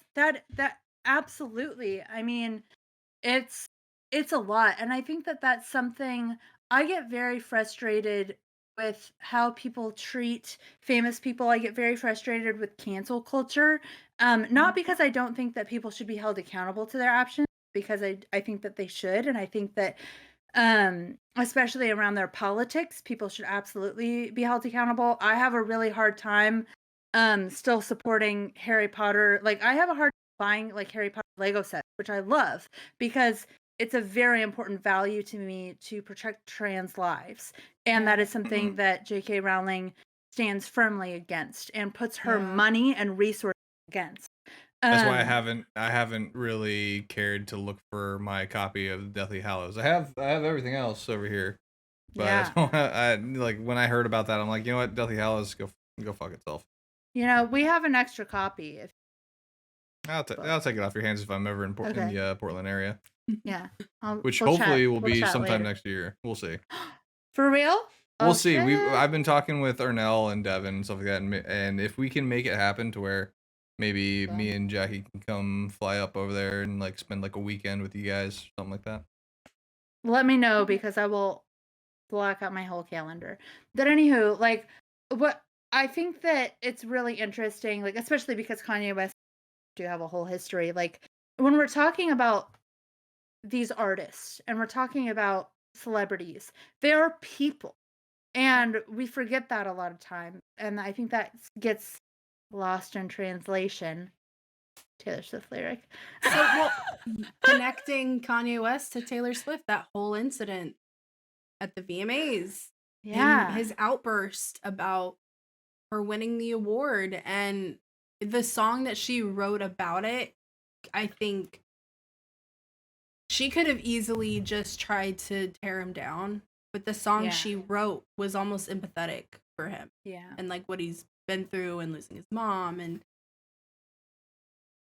absolutely. I mean, it's a lot, and I think that that's something I get very frustrated with how people treat famous people. I get very frustrated with cancel culture. Not because I don't think that people should be held accountable to their actions, because I think that they should, and I think that especially around their politics, people should absolutely be held accountable. I have a really hard time still supporting Harry Potter. Like, I have a hard time buying like Harry Potter Lego sets, which I love because it's a very important value to me to protect trans lives, and that is something that J.K. Rowling stands firmly against and puts her money and resources against. That's why I haven't really cared to look for my copy of Deathly Hallows. I have everything else over here, but I like when I heard about that, I'm like, you know what, Deathly Hallows, go fuck itself. We have an extra copy. I'll take it off your hands if I'm ever in the Portland area. Yeah, Which hopefully will be sometime next year. We'll see. For real? We'll Oh see. shit. I've been talking with Ernell and Devin and stuff like that, and if we can make it happen to where maybe me and Jackie can come fly up over there and like spend like a weekend with you guys, something like that. Let me know because I will block out my whole calendar. But anywho, like what I think that it's really interesting, like especially because Kanye West do have a whole history. Like when we're talking about these artists and we're talking about celebrities, they are people. And we forget that a lot of time. And I think that gets lost in translation. Taylor Swift lyric. So, well, connecting Kanye West to Taylor Swift, that whole incident at the VMAs, Yeah. his outburst about her winning the award and the song that she wrote about it, I think she could have easily just tried to tear him down, but the song she wrote was almost empathetic for him. Yeah. And like what he's been through and losing his mom and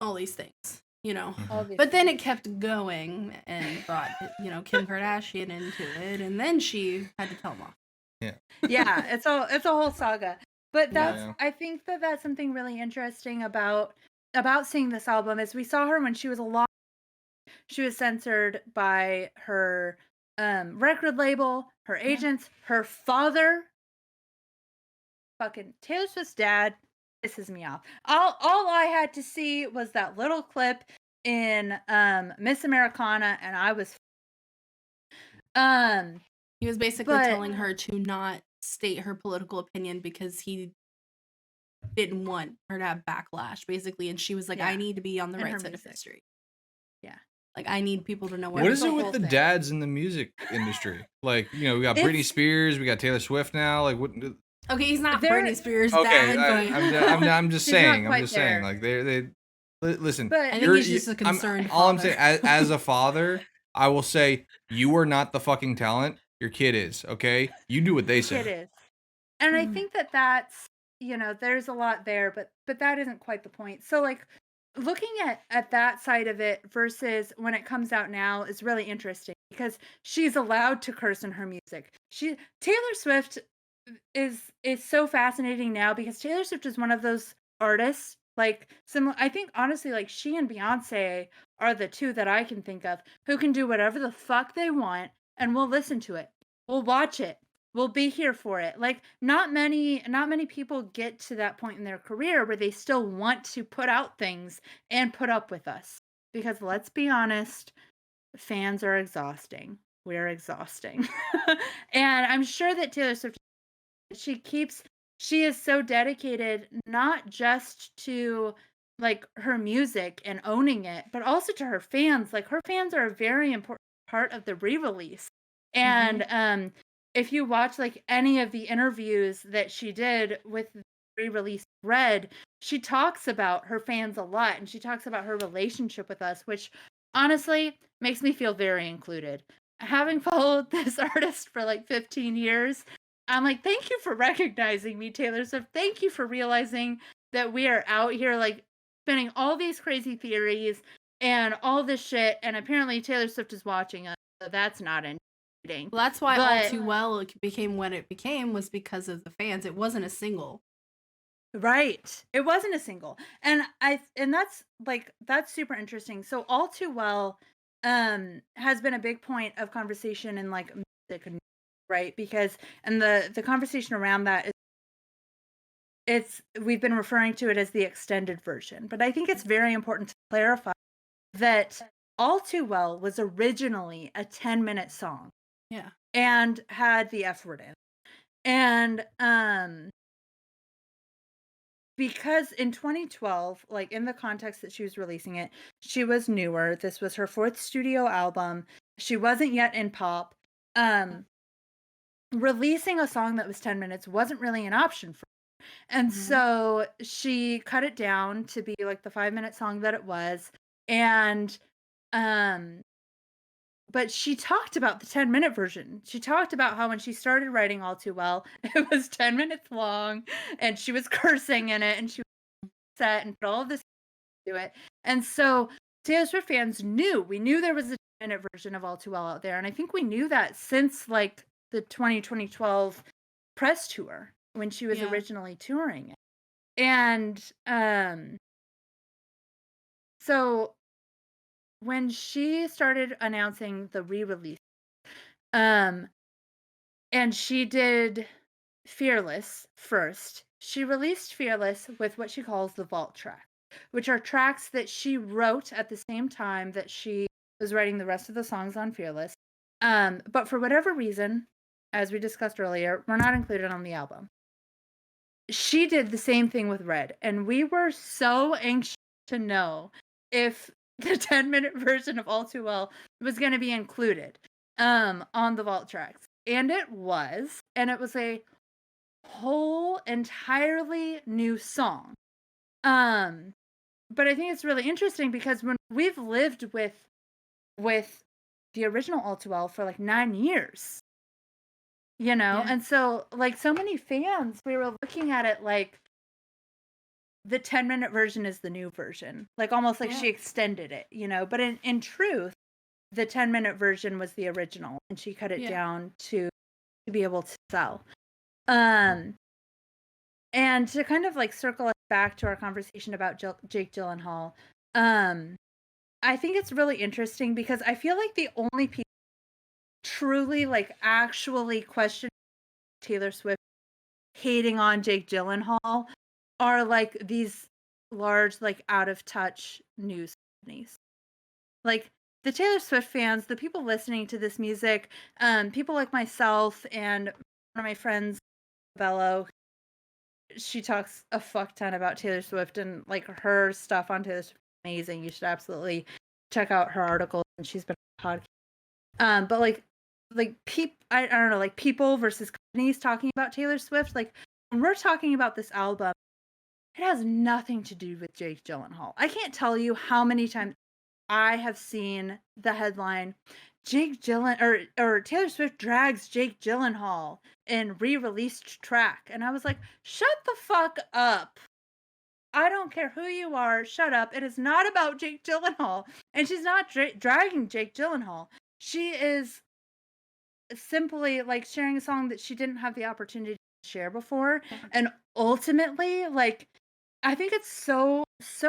all these things, you know. But then it kept going and brought, you know, Kim Kardashian into it, and then she had to tell him off. Yeah. Yeah, it's a whole saga. But that's Yeah. I think that that's something really interesting about seeing this album is we saw her when she was a lot. She was censored by her record label, her agents, her father. Fucking Taylor Swift's dad pisses me off. All I had to see was that little clip in Miss Americana, and I was he was basically telling her to not state her political opinion because he didn't want her to have backlash, basically, and she was like, I need to be on the right side of history. Yeah. Like, I need people to know where What is it with the dads in the music industry? Like, you know, we got Britney Spears, we got Taylor Swift now. Like, what? Okay, he's not Britney Spears' dad, but I'm just saying. I'm just saying. Like, they listen. But I think he's just a concerned father. All I'm saying, as a father, I will say you are not the fucking talent. Your kid is. Okay, you do what they say. Your kid is, and I think that that's, you know, there's a lot there, but that isn't quite the point. So like looking at that side of it versus when it comes out now is really interesting because she's allowed to curse in her music. Taylor Swift is so fascinating now because Taylor Swift is one of those artists like similar. I think honestly, like she and Beyonce are the two that I can think of who can do whatever the fuck they want, and we'll listen to it, we'll watch it, we'll be here for it. Like not many people get to that point in their career where they still want to put out things and put up with us. Because let's be honest, fans are exhausting. We're exhausting. And I'm sure that Taylor Swift, she is so dedicated not just to like her music and owning it, but also to her fans. Like her fans are a very important part of the re-release. And if you watch like any of the interviews that she did with the re-release Red, she talks about her fans a lot and she talks about her relationship with us, which honestly makes me feel very included. Having followed this artist for like 15 years, I'm like, thank you for recognizing me, Taylor Swift. Thank you for realizing that we are out here like spinning all these crazy theories and all this shit. And apparently Taylor Swift is watching us, so that's not interesting. Well, that's why All Too Well it became what it became was because of the fans. It wasn't a single. Right. It wasn't a single. And that's super interesting. So All Too Well has been a big point of conversation in like music and right? Because and the conversation around that is we've been referring to it as the extended version. But I think it's very important to clarify that All Too Well was originally a 10-minute song. Yeah. And had the F word in. And because in 2012, like in the context that she was releasing it, she was newer. This was her 4th studio album. She wasn't yet in pop. Releasing a song that was 10 minutes wasn't really an option for her. And so she cut it down to be like the 5-minute song that it was. And but she talked about the 10-minute version. She talked about how when she started writing All Too Well, it was 10 minutes long and she was cursing in it and she was upset and put all of this into it. And so Taylor Swift fans we knew there was a 10-minute version of All Too Well out there. And I think we knew that since like the 2012 press tour when she was Yeah. originally touring it. And so when she started announcing the re-release, um, and she did Fearless first. She released Fearless with what she calls the vault track, which are tracks that she wrote at the same time that she was writing the rest of the songs on Fearless. But for whatever reason, as we discussed earlier, were not included on the album. She did the same thing with Red, and we were so anxious to know if the 10-minute version of All Too Well was going to be included on the vault tracks. And it was, and it was a whole entirely new song. But I think it's really interesting because when we've lived with the original All Too Well for like 9 years, Yeah. and so like so many fans, we were looking at it like the 10-minute version is the new version, like almost like she Yeah. extended it, but in truth, the 10-minute version was the original, and she cut it Yeah. down to be able to sell. And to kind of like circle us back to our conversation about Jake Gyllenhaal, I think it's really interesting because I feel like the only people truly like actually question Taylor Swift hating on Jake Gyllenhaal are like these large, like out of touch news companies. Like the Taylor Swift fans, the people listening to this music, people like myself and one of my friends, Bello, she talks a fuck ton about Taylor Swift, and like her stuff on Taylor Swift is amazing. You should absolutely check out her articles, and she's been on a podcast. But like I don't know, like people versus companies talking about Taylor Swift. Like when we're talking about this album, it has nothing to do with Jake Gyllenhaal. I can't tell you how many times I have seen the headline or Taylor Swift drags Jake Gyllenhaal in re-released track, and I was like, shut the fuck up. I don't care who you are, shut up. It is not about Jake Gyllenhaal, and she's not dragging Jake Gyllenhaal. She is simply like sharing a song that she didn't have the opportunity to share before, Yeah. and ultimately, like, I think it's so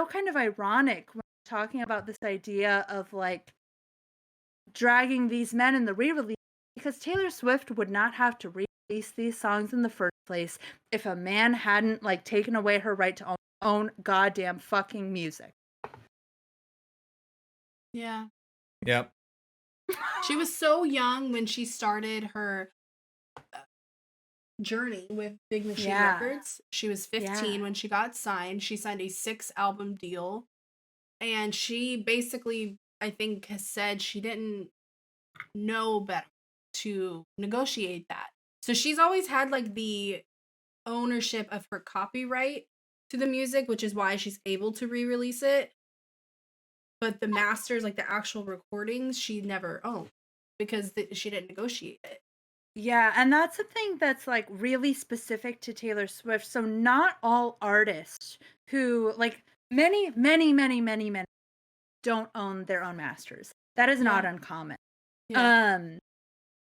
kind of ironic when we're talking about this idea of like dragging these men in the re-release, because Taylor Swift would not have to re-release these songs in the first place if a man hadn't like taken away her right to own goddamn fucking music. Yeah. Yep. She was so young when she started her journey with Big Machine Yeah. Records. She was 15 when she got signed. She signed a 6-album deal. And she basically, I think, has said she didn't know better to negotiate that. So she's always had like the ownership of her copyright to the music, which is why she's able to re-release it. But the masters, like the actual recordings, she never owned because she didn't negotiate it. Yeah, and that's something that's like really specific to Taylor Swift. So not all artists who like many don't own their own masters. That is not uncommon. Yeah.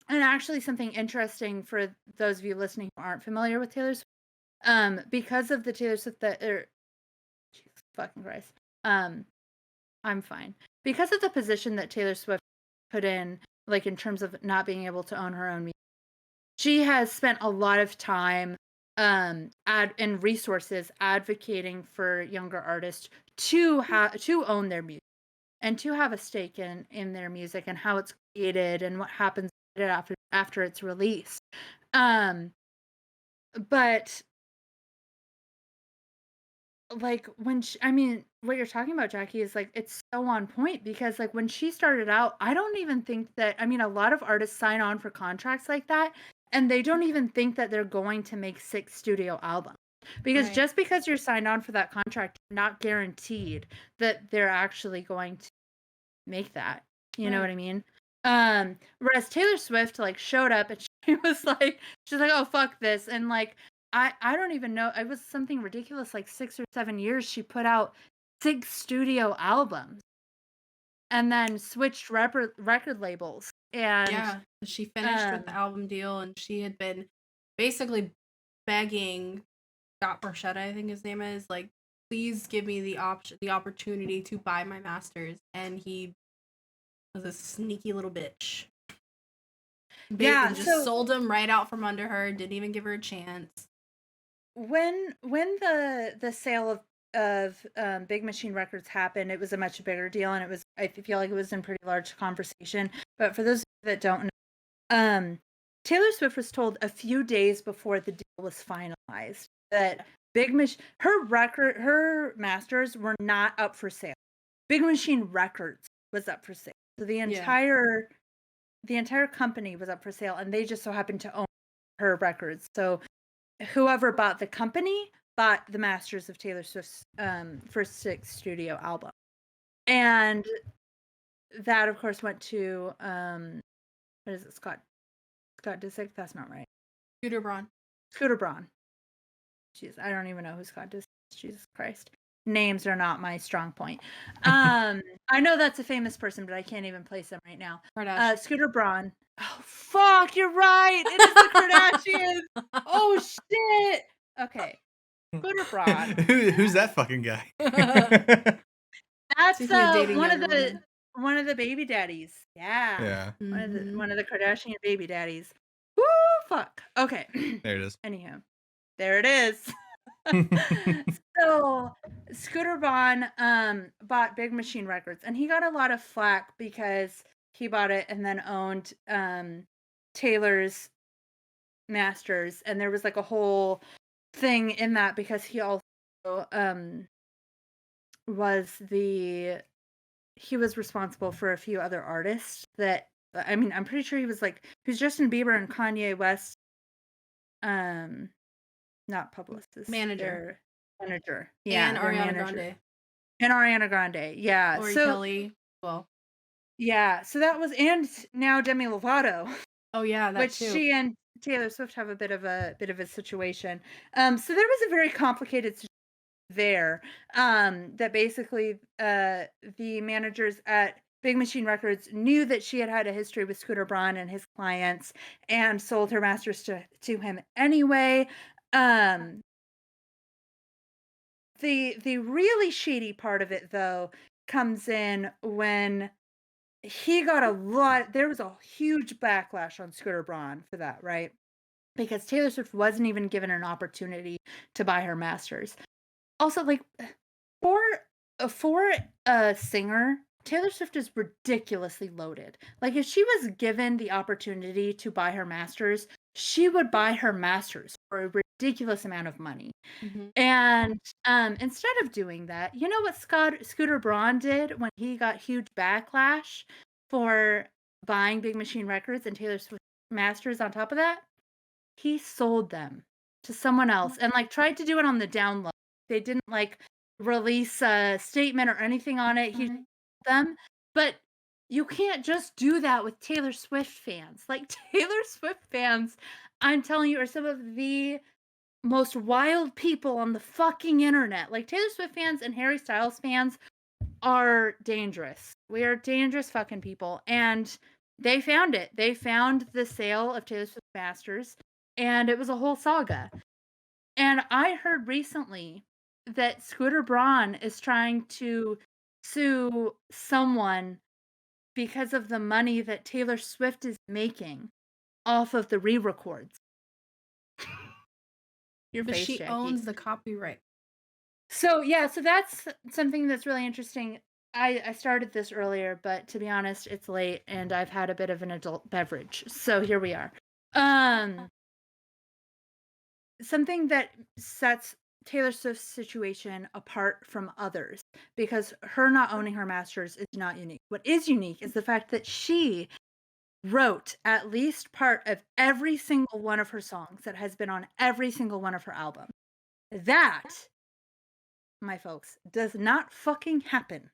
And actually something interesting for those of you listening who aren't familiar with Taylor Swift, because of the Taylor Swift Jesus fucking Christ. I'm fine. Because of the position that Taylor Swift put in, like in terms of not being able to own her own music, she has spent a lot of time and resources advocating for younger artists to own their music and to have a stake in their music and how it's created and what happens after it's released. But like when what you're talking about, Jackie, is like it's so on point because like when she started out, I don't even think that a lot of artists sign on for contracts like that and they don't even think that they're going to make 6 studio albums. Because Right. just because you're signed on for that contract, you're not guaranteed that they're actually going to make that. You know what I mean? Whereas Taylor Swift like showed up and she's like, oh fuck this, and like I don't even know, it was something ridiculous, like 6 or 7 years she put out 6 studio albums and then switched record labels. And Yeah. She finished with the album deal, and she had been basically begging Scott Borchetta, I think his name is, like, please give me the opportunity to buy my masters, and he was a sneaky little bitch. Yeah, And just so sold him right out from under her. Didn't even give her a chance. when the sale of Big Machine Records happened, it was a much bigger deal, and I feel like it was in pretty large conversation. But for those that don't know, Taylor Swift was told a few days before the deal was finalized that her masters were not up for sale. Big Machine Records was up for sale. So the entire company was up for sale, and they just so happened to own her records. So whoever bought the company bought the masters of Taylor Swift's first 6 studio album. And that, of course, went to what is it, Scott Disick? That's not right. Scooter Braun. Jeez, I don't even know who Scott Disick is. Jesus Christ. Names are not my strong point. I know that's a famous person, but I can't even place them right now. Scooter Braun. Oh, fuck, you're right. It is the Kardashians. Oh, shit. Okay. Scooter Braun. Who's that fucking guy? That's one of the baby daddies. Yeah. Yeah. One of the Kardashian baby daddies. Woo, fuck. Okay. There it is. Anywho, there it is. So Scooter Braun bought Big Machine Records, and he got a lot of flack because he bought it and then owned Taylor's masters, and there was like a whole thing in that because he also he was responsible for a few other artists that, I mean, I'm pretty sure he was Justin Bieber and Kanye West not publicist, manager. Yeah, and Ariana Grande. And Ariana Grande, yeah. Lori Kelly, well. Yeah, so that was, and now Demi Lovato. Oh yeah, that which too. She and Taylor Swift have a bit of a situation. So there was a very complicated situation there. That basically the managers at Big Machine Records knew that she had a history with Scooter Braun and his clients, and sold her masters to him anyway. The really shady part of it, though, comes in when there was a huge backlash on Scooter Braun for that, right? Because Taylor Swift wasn't even given an opportunity to buy her masters. Also, like, for a singer, Taylor Swift is ridiculously loaded. Like, if she was given the opportunity to buy her masters, she would buy her masters for a ridiculous amount of money. Mm-hmm. And instead of doing that, you know what Scooter Braun did when he got huge backlash for buying Big Machine Records and Taylor Swift masters on top of that? He sold them to someone else and tried to do it on the down low. They didn't release a statement or anything on it. He sold them, but you can't just do that with Taylor Swift fans. Taylor Swift fans, I'm telling you, are some of the most wild people on the fucking internet. Taylor Swift fans and Harry Styles fans are dangerous. We are dangerous fucking people. And they found it. They found the sale of Taylor Swift masters, and it was a whole saga. And I heard recently that Scooter Braun is trying to sue someone because of the money that Taylor Swift is making off of the re-records. But she owns the copyright. So that's something that's really interesting. I started this earlier, but to be honest, it's late and I've had a bit of an adult beverage. So here we are. Something that sets Taylor Swift's situation apart from others, because her not owning her masters is not unique. What is unique is the fact that she wrote at least part of every single one of her songs that has been on every single one of her albums. That, my folks, does not fucking happen.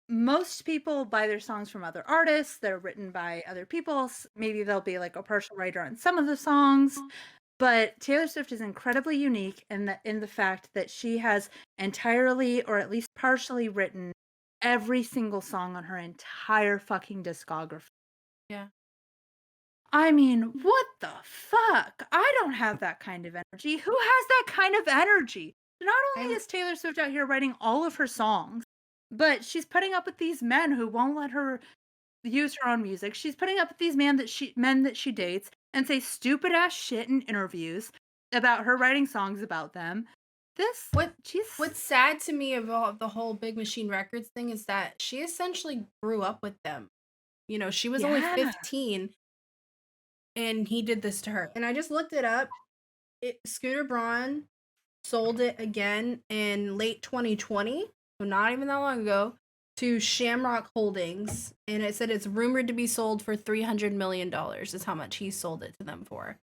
Most people buy their songs from other artists. They're written by other people. Maybe they'll be a partial writer on some of the songs. But Taylor Swift is incredibly unique in the fact that she has entirely, or at least partially, written every single song on her entire fucking discography. Yeah. I mean, what the fuck? I don't have that kind of energy. Who has that kind of energy? Not only I is Taylor Swift out here writing all of her songs, but she's putting up with these men who won't let her use her own music. She's putting up with these men that she dates and say stupid ass shit in interviews about her writing songs about them. This what she's what's sad to me about the whole Big Machine Records thing is that she essentially grew up with them. You know, she was only yeah. 15 and he did this to her. And I just looked it up. Scooter Braun sold it again in late 2020, so not even that long ago, to Shamrock Holdings, and it said it's rumored to be sold for $300 million is how much he sold it to them for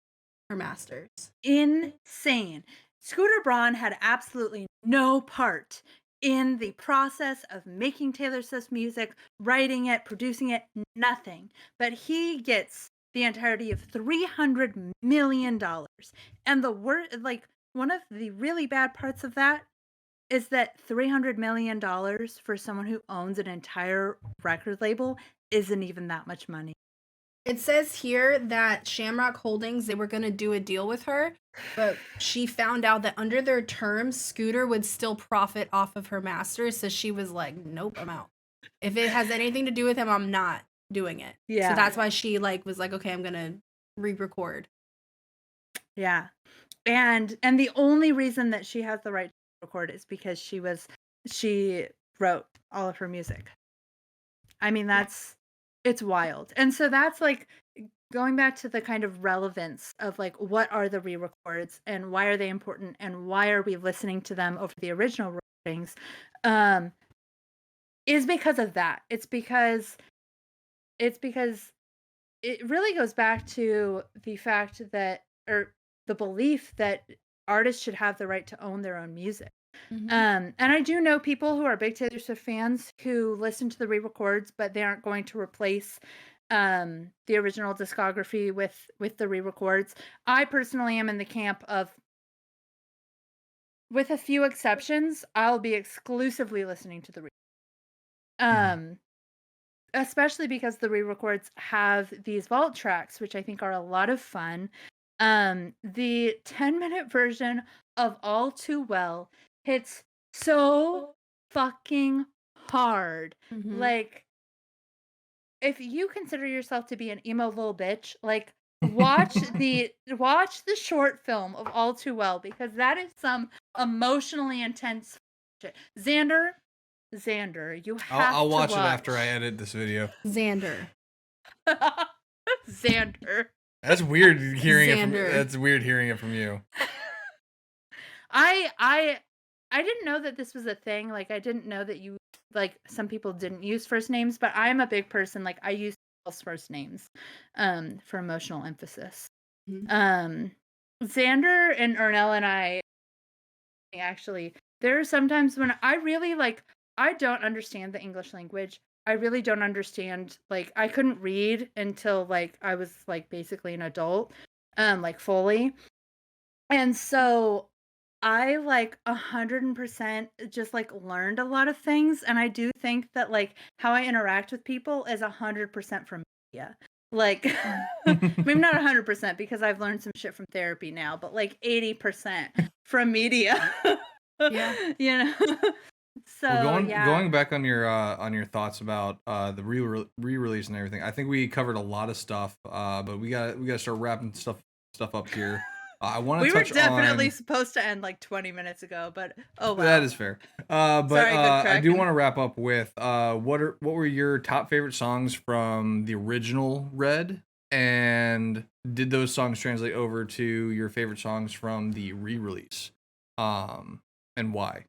her masters. Insane. Scooter Braun had absolutely no part in the process of making Taylor Swift's music, writing it, producing it, nothing. But he gets the entirety of $300 million. And the word, like, one of the really bad parts of that is that $300 million for someone who owns an entire record label isn't even that much money. It says here that Shamrock Holdings, they were going to do a deal with her, but she found out that under their terms, Scooter would still profit off of her masters, so she was like, nope, I'm out. If it has anything to do with him, I'm not doing it. Yeah. So that's why she was like, okay, I'm going to re-record. Yeah. And the only reason that she has the right to record is because she wrote all of her music. I mean, it's wild. And so that's like going back to the kind of relevance of like what are the re-records and why are they important and why are we listening to them over the original recordings, is because of that. It's because it really goes back to the fact that, or the belief that artists should have the right to own their own music. And I do know people who are big Taylor Swift fans who listen to the re-records, but they aren't going to replace the original discography with the re-records. I personally am in the camp of, with a few exceptions, I'll be exclusively listening to the especially because the re-records have these vault tracks, which I think are a lot of fun. The 10-minute version of All Too Well hits so fucking hard. Like, if you consider yourself to be an emo little bitch, like, watch the short film of All Too Well, because that is some emotionally intense shit. Xander, you have I'll to watch it after I edit this video. Xander. Xander. That's weird hearing it. Xander. That's weird hearing it from you. I didn't know that this was a thing. Like, I didn't know that you, like, some people didn't use first names, but I'm a big person. Like, I use people's first names for emotional emphasis. Xander and Ernell and I, actually, there are sometimes when I really, like, I don't understand the English language. I really don't understand, like, I couldn't read until, like, I was, like, basically an adult, like, fully. And so I, like, 100% just, like, learned a lot of things, and I do think that, like, how I interact with people is 100% from media. Like, maybe not 100% because I've learned some shit from therapy now, but, like, 80% from media. Yeah. You know? So, Well, yeah. going back on your thoughts about the re-release and everything, I think we covered a lot of stuff, but we gotta start wrapping stuff up here. I want to We were touch definitely on. supposed to end like 20 minutes ago, but oh well. That is fair. But Sorry, good I do Kraken. want to wrap up with what were your top favorite songs from the original Red, and did those songs translate over to your favorite songs from the re-release, and why?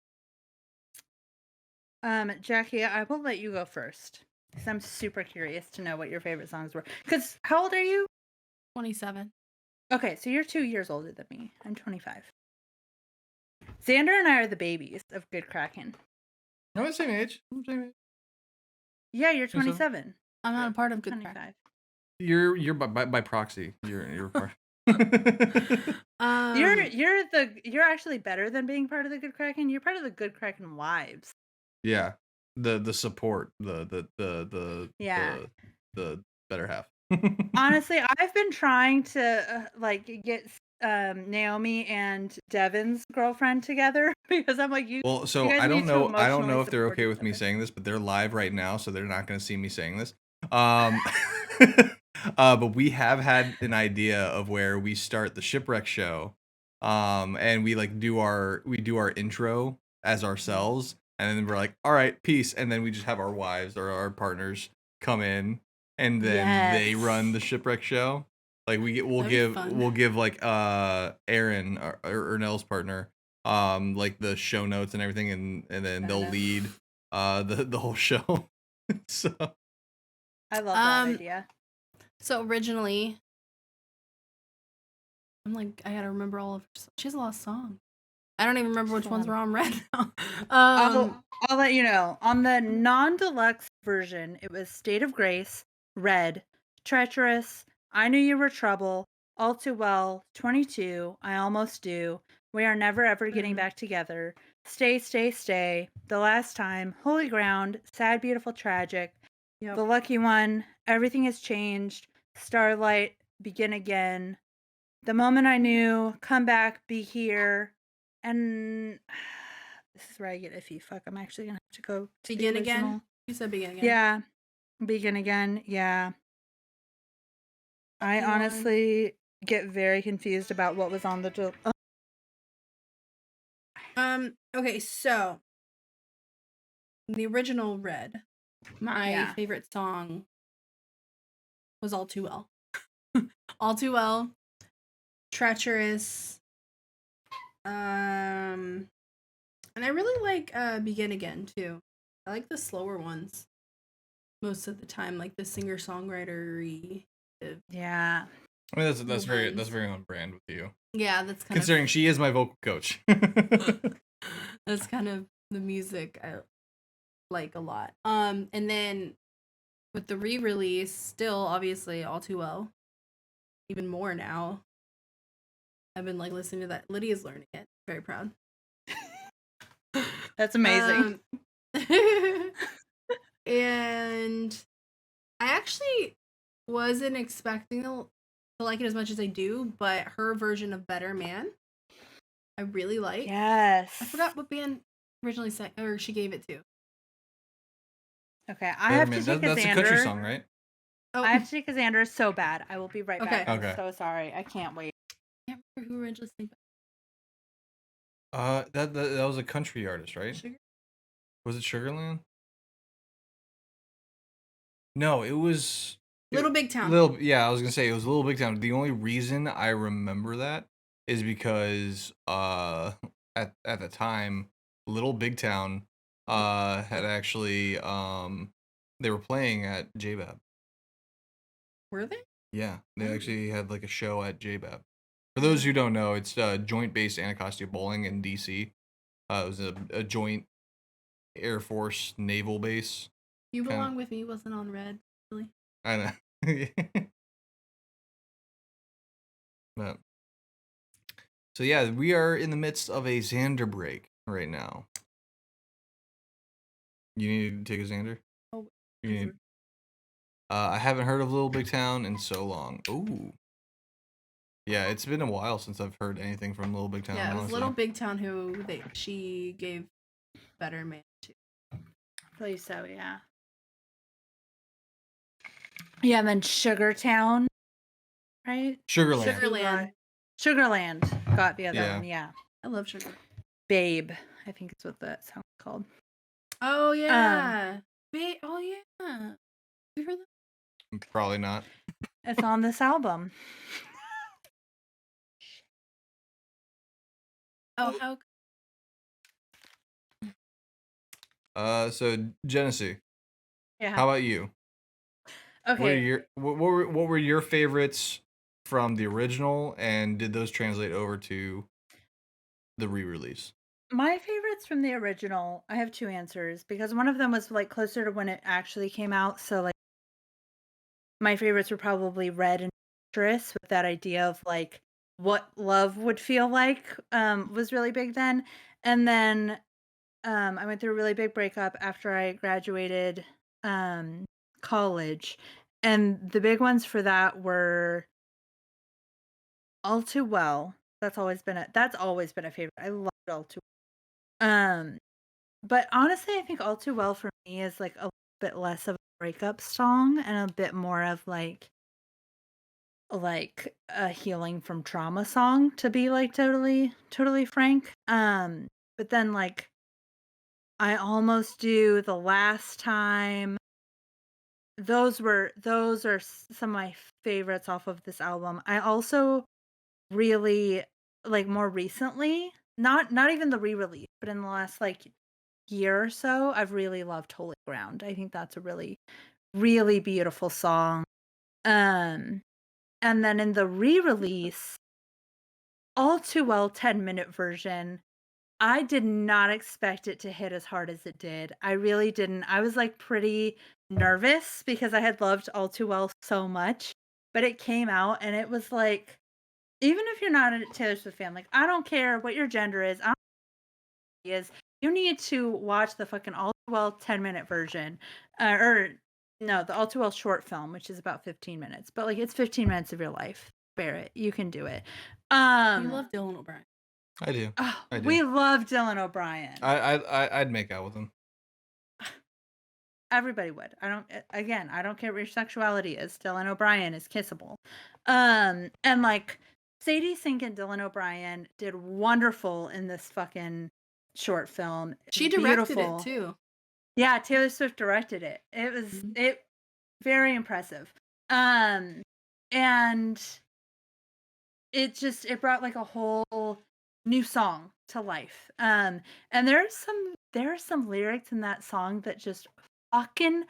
Jackie, I will let you go first because I'm super curious to know what your favorite songs were. Because how old are you? 27. Okay, so you're 2 years older than me. I'm 25. Xander and I are the babies of Good Kraken. No, the same age. Yeah, you're 27. I'm not a part of Good 25. Kraken. You're by proxy. You're part. You're actually better than being part of the Good Kraken. You're part of the Good Kraken wives. Yeah, the support, the Yeah. the better half. Honestly, I've been trying to like get Naomi and Devin's girlfriend together because I'm like, you Well, you so guys need to I don't emotionally know if they're support okay each with me other. saying this, but they're live right now, so they're not going to see me saying this. Um, but we have had an idea of where we start the shipwreck show, and we like do our intro as ourselves, and then we're like, all right, peace, and then we just have our wives or our partners come in, and then they run the Yes. shipwreck show. Like That'd be fun. we'll give like Aaron or Nell's partner like the show notes and everything, and then they'll Badass. lead the whole show. So I love that idea. So originally, I'm like, I gotta remember all of her. She has a lot of songs. I don't even remember which ones were on Red now. I'll let you know. On the non-deluxe version, it was State of Grace, Red, Treacherous, I Knew You Were Trouble, All Too Well, 22, I Almost Do, We Are Never Ever Getting Back Together, Stay, Stay, Stay, The Last Time, Holy Ground, Sad, Beautiful, Tragic, Yep. The Lucky One, Everything Has Changed, Starlight, Begin Again, The Moment I Knew, Come Back, Be Here, and this is where I get iffy. Fuck, I'm actually gonna have to go to Begin the Again? original. You said Begin Again. Yeah, Begin Again. Yeah. I honestly get very confused about what was on the. Okay, so the original Red, my favorite song was All Too Well. All Too Well, Treacherous, and I really like Begin Again too. I like the slower ones most of the time, like the singer-songwriter-y. Yeah. I mean that's very on brand with you. Yeah, that's kind considering she is my vocal coach. That's kind of the music I like a lot. And then with the re-release, still obviously All Too Well, even more now. I've been like listening to that. Lydia's learning it. Very proud. That's amazing. And I actually wasn't expecting to like it as much as I do, but her version of Better Man, I really like. Yes. I forgot what band originally sang or she gave it to. Okay, I have to take a Xander. That's a country song, right? Oh, I have to take a Xander so bad. I will be right back. I'm Okay. so sorry. I can't wait. I can't remember who originally sang. That was a country artist, right? Sugar? Was it Sugarland? No, it was Little Big Town. I was gonna say it was Little Big Town. The only reason I remember that is because at the time, Little Big Town had actually they were playing at JBAB. Were they? Yeah, they actually had like a show at JBAB. For those who don't know, it's Joint Base Anacostia Bowling in DC. It was a joint Air Force naval base. You Belong With Me wasn't on Red, really. I know. But, so yeah, we are in the midst of a Xander break right now. You need to take a Xander? Oh, you need. I haven't heard of Little Big Town in so long. Ooh. Yeah, it's been a while since I've heard anything from Little Big Town. Yeah, it was honestly. Little Big Town who she gave Better Man to. I believe so, yeah. Yeah, and then Sugartown, right? Sugarland. Sugarland got the other one, yeah. I love Sugar. Babe, I think it's what that song's called. Oh, yeah. Babe, oh, yeah. You heard that? Probably not. It's on this album. Oh, how? So Jenesy. Yeah. How about you? Okay. What were your favorites from the original, and did those translate over to the re-release? My favorites from the original, I have two answers because one of them was like closer to when it actually came out. So like my favorites were probably Red and Treacherous, with that idea of like what love would feel like was really big then. And then I went through a really big breakup after I graduated college. And the big ones for that were All Too Well. That's always been a favorite. I loved All Too Well. But honestly, I think All Too Well for me is like a bit less of a breakup song and a bit more of like a healing from trauma song, to be like totally frank. But then like I Almost Do, The Last Time, those are some of my favorites off of this album. I also really like more recently, not even the re-release, but in the last like year or so, I've really loved Holy Ground. I think that's a really, really beautiful song. Um, and then in the re-release, All Too Well 10-minute version, I did not expect it to hit as hard as it did. I really didn't. I was like pretty nervous because I had loved All Too Well so much, but it came out and it was like, even if you're not a Taylor Swift fan, like I don't care what your gender is, I don't know what it is, you need to watch the fucking All Too Well 10-minute version, or no, the All Too Well short film, which is about 15 minutes, but like it's 15 minutes of your life. Bear it, you can do it. You love Dylan O'Brien. I do. Oh, I do. we love Dylan O'Brien. I'd make out with him. Everybody would. I don't care what your sexuality is. Dylan O'Brien is kissable. And like Sadie Sink and Dylan O'Brien did wonderful in this fucking short film. She directed it too. Yeah, Taylor Swift directed it. It was very impressive. And it brought like a whole new song to life. And there are some lyrics in that song that just fucking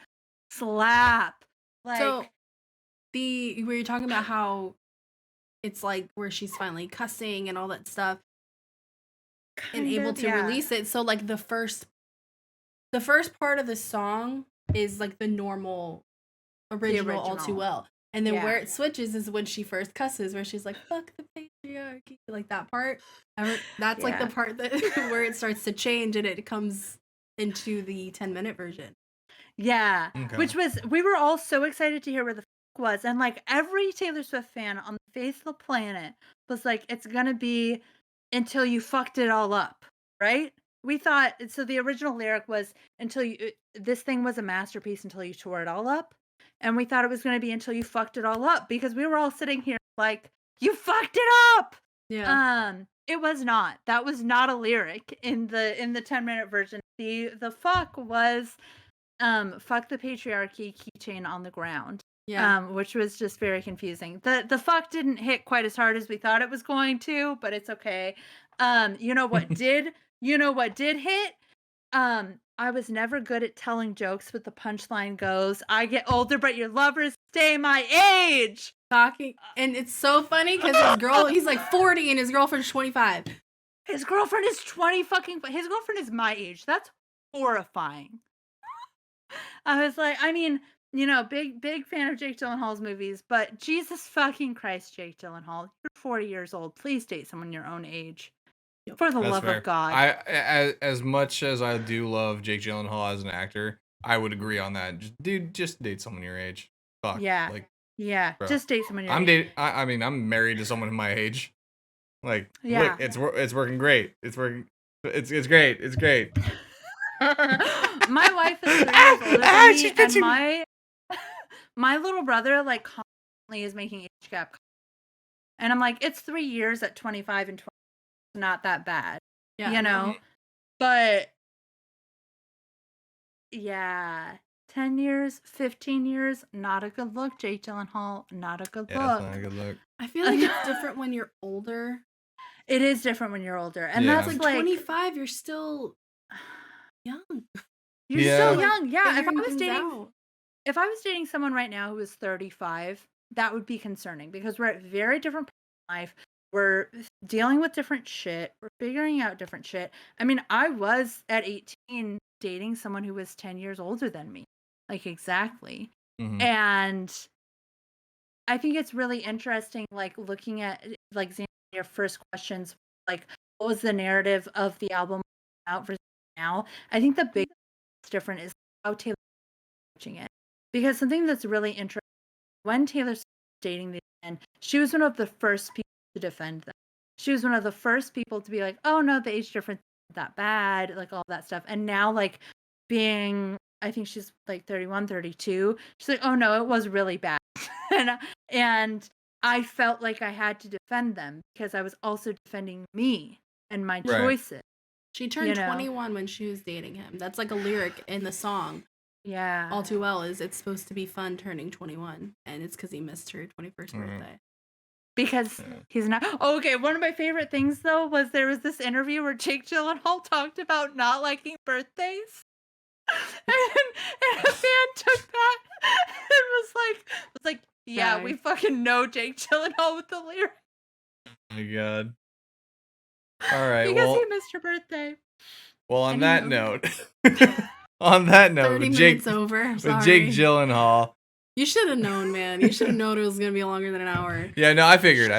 slap. Like, so we were talking about how it's like where she's finally cussing and all that stuff and able to release it. So like the first part of the song is like the normal original All Too Well. And then where it switches is when she first cusses, where she's like, fuck the patriarchy. Like that part. That's like the part that where it starts to change and it comes into the 10-minute version. Yeah. Okay. Which was, we were all so excited to hear where the was. And like every Taylor Swift fan on the face of the planet was like, it's going to be Until You Fucked It All Up. Right? We thought, so the original lyric was this thing was a masterpiece until you tore it all up. And we thought it was going to be Until You Fucked It All Up because we were all sitting here like, you fucked it up. Yeah. It was not. That was not a lyric in the 10-minute version. The fuck was fuck the patriarchy keychain on the ground. Yeah. Which was just very confusing. The fuck didn't hit quite as hard as we thought it was going to, but it's okay. You know what did hit? I was never good at telling jokes, but the punchline goes, I get older, but your lovers stay my age. Talking, and it's so funny because he's like 40 and his girlfriend's 25. His girlfriend is 20 fucking, his girlfriend is my age. That's horrifying. I was like, I mean, you know, big fan of Jake Gyllenhaal's movies, but Jesus fucking Christ, Jake Gyllenhaal, you're 40 years old. Please date someone your own age. For the love of God. As much as I do love Jake Gyllenhaal as an actor, I would agree on that. Just date someone your age. Fuck. Yeah. Like, yeah. bro. Just date someone your age. I'm married to someone my age. Like, yeah. Look, it's working great. It's working. It's great. It's great. My wife is 3 years older than me, and my little brother like constantly is making age gap. And I'm like, it's 3 years at 25 and 20. Not that bad, you know, but yeah, 10 years, 15 years, not a good look. Jake Gyllenhaal, not a good look. That's not a good look. I feel like it's different when you're older. It is different when you're older, and that's like 25. You're still young. You're still young. Yeah, if I was dating someone right now who was 35, that would be concerning because we're at very different points in life. We're dealing with different shit. We're figuring out different shit. I mean, I was at 18 dating someone who was 10 years older than me. Like, exactly. Mm-hmm. And I think it's really interesting, like, looking at, like, your first questions, like, what was the narrative of the album out versus now? I think the biggest difference is how Taylor is approaching it. Because something that's really interesting when Taylor Swift was dating these men, she was one of the first people to defend them. She was one of the first people to be like, oh no, the age difference isn't that bad, like all that stuff. And now, like, being, I think she's like 31, 32, she's like, oh no, it was really bad. and I felt like I had to defend them because I was also defending me and my Right. choices. She turned You know? 21 when she was dating him. That's like a lyric in the song. Yeah. All Too Well is it's supposed to be fun turning 21, and it's because he missed her 21st birthday. Because he's not. Oh, okay, one of my favorite things though was there was this interview where Jake Gyllenhaal talked about not liking birthdays, and a fan took that and was like, yeah, we Nice. fucking know Jake Gyllenhaal with the lyric Oh my god. All right. because Well, he missed her birthday. well. On And he that knows. note, on that note, 30 with Jake, minutes over. with Sorry. Jake Gyllenhaal. You should have known, man. You should have known it was going to be longer than an hour. Yeah, no, I figured.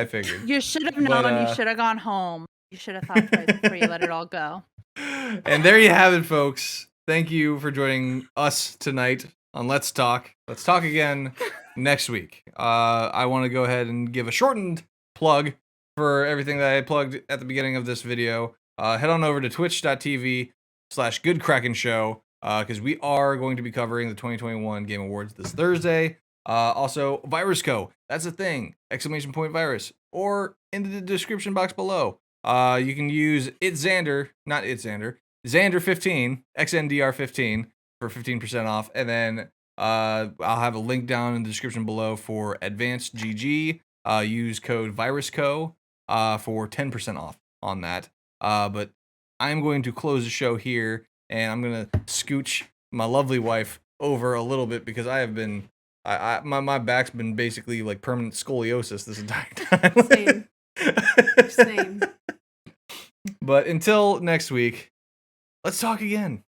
You should have known. But, You should have gone home. You should have thought twice before you let it all go. And there you have it, folks. Thank you for joining us tonight on Let's Talk. Let's talk again next week. I want to go ahead and give a shortened plug for everything that I plugged at the beginning of this video. Head on over to twitch.tv/GoodKrakenShow because we are going to be covering the 2021 Game Awards this Thursday. Also, Virus Co. That's a thing. ! Virus. Or in the description box below. You can use Xandr15, XNDR15 for 15% off. And then I'll have a link down in the description below for Advanced GG. Use code VirusCo for 10% off on that. But I'm going to close the show here, and I'm going to scooch my lovely wife over a little bit because I have been... my back's been basically like permanent scoliosis this entire time. Same. But until next week, let's talk again.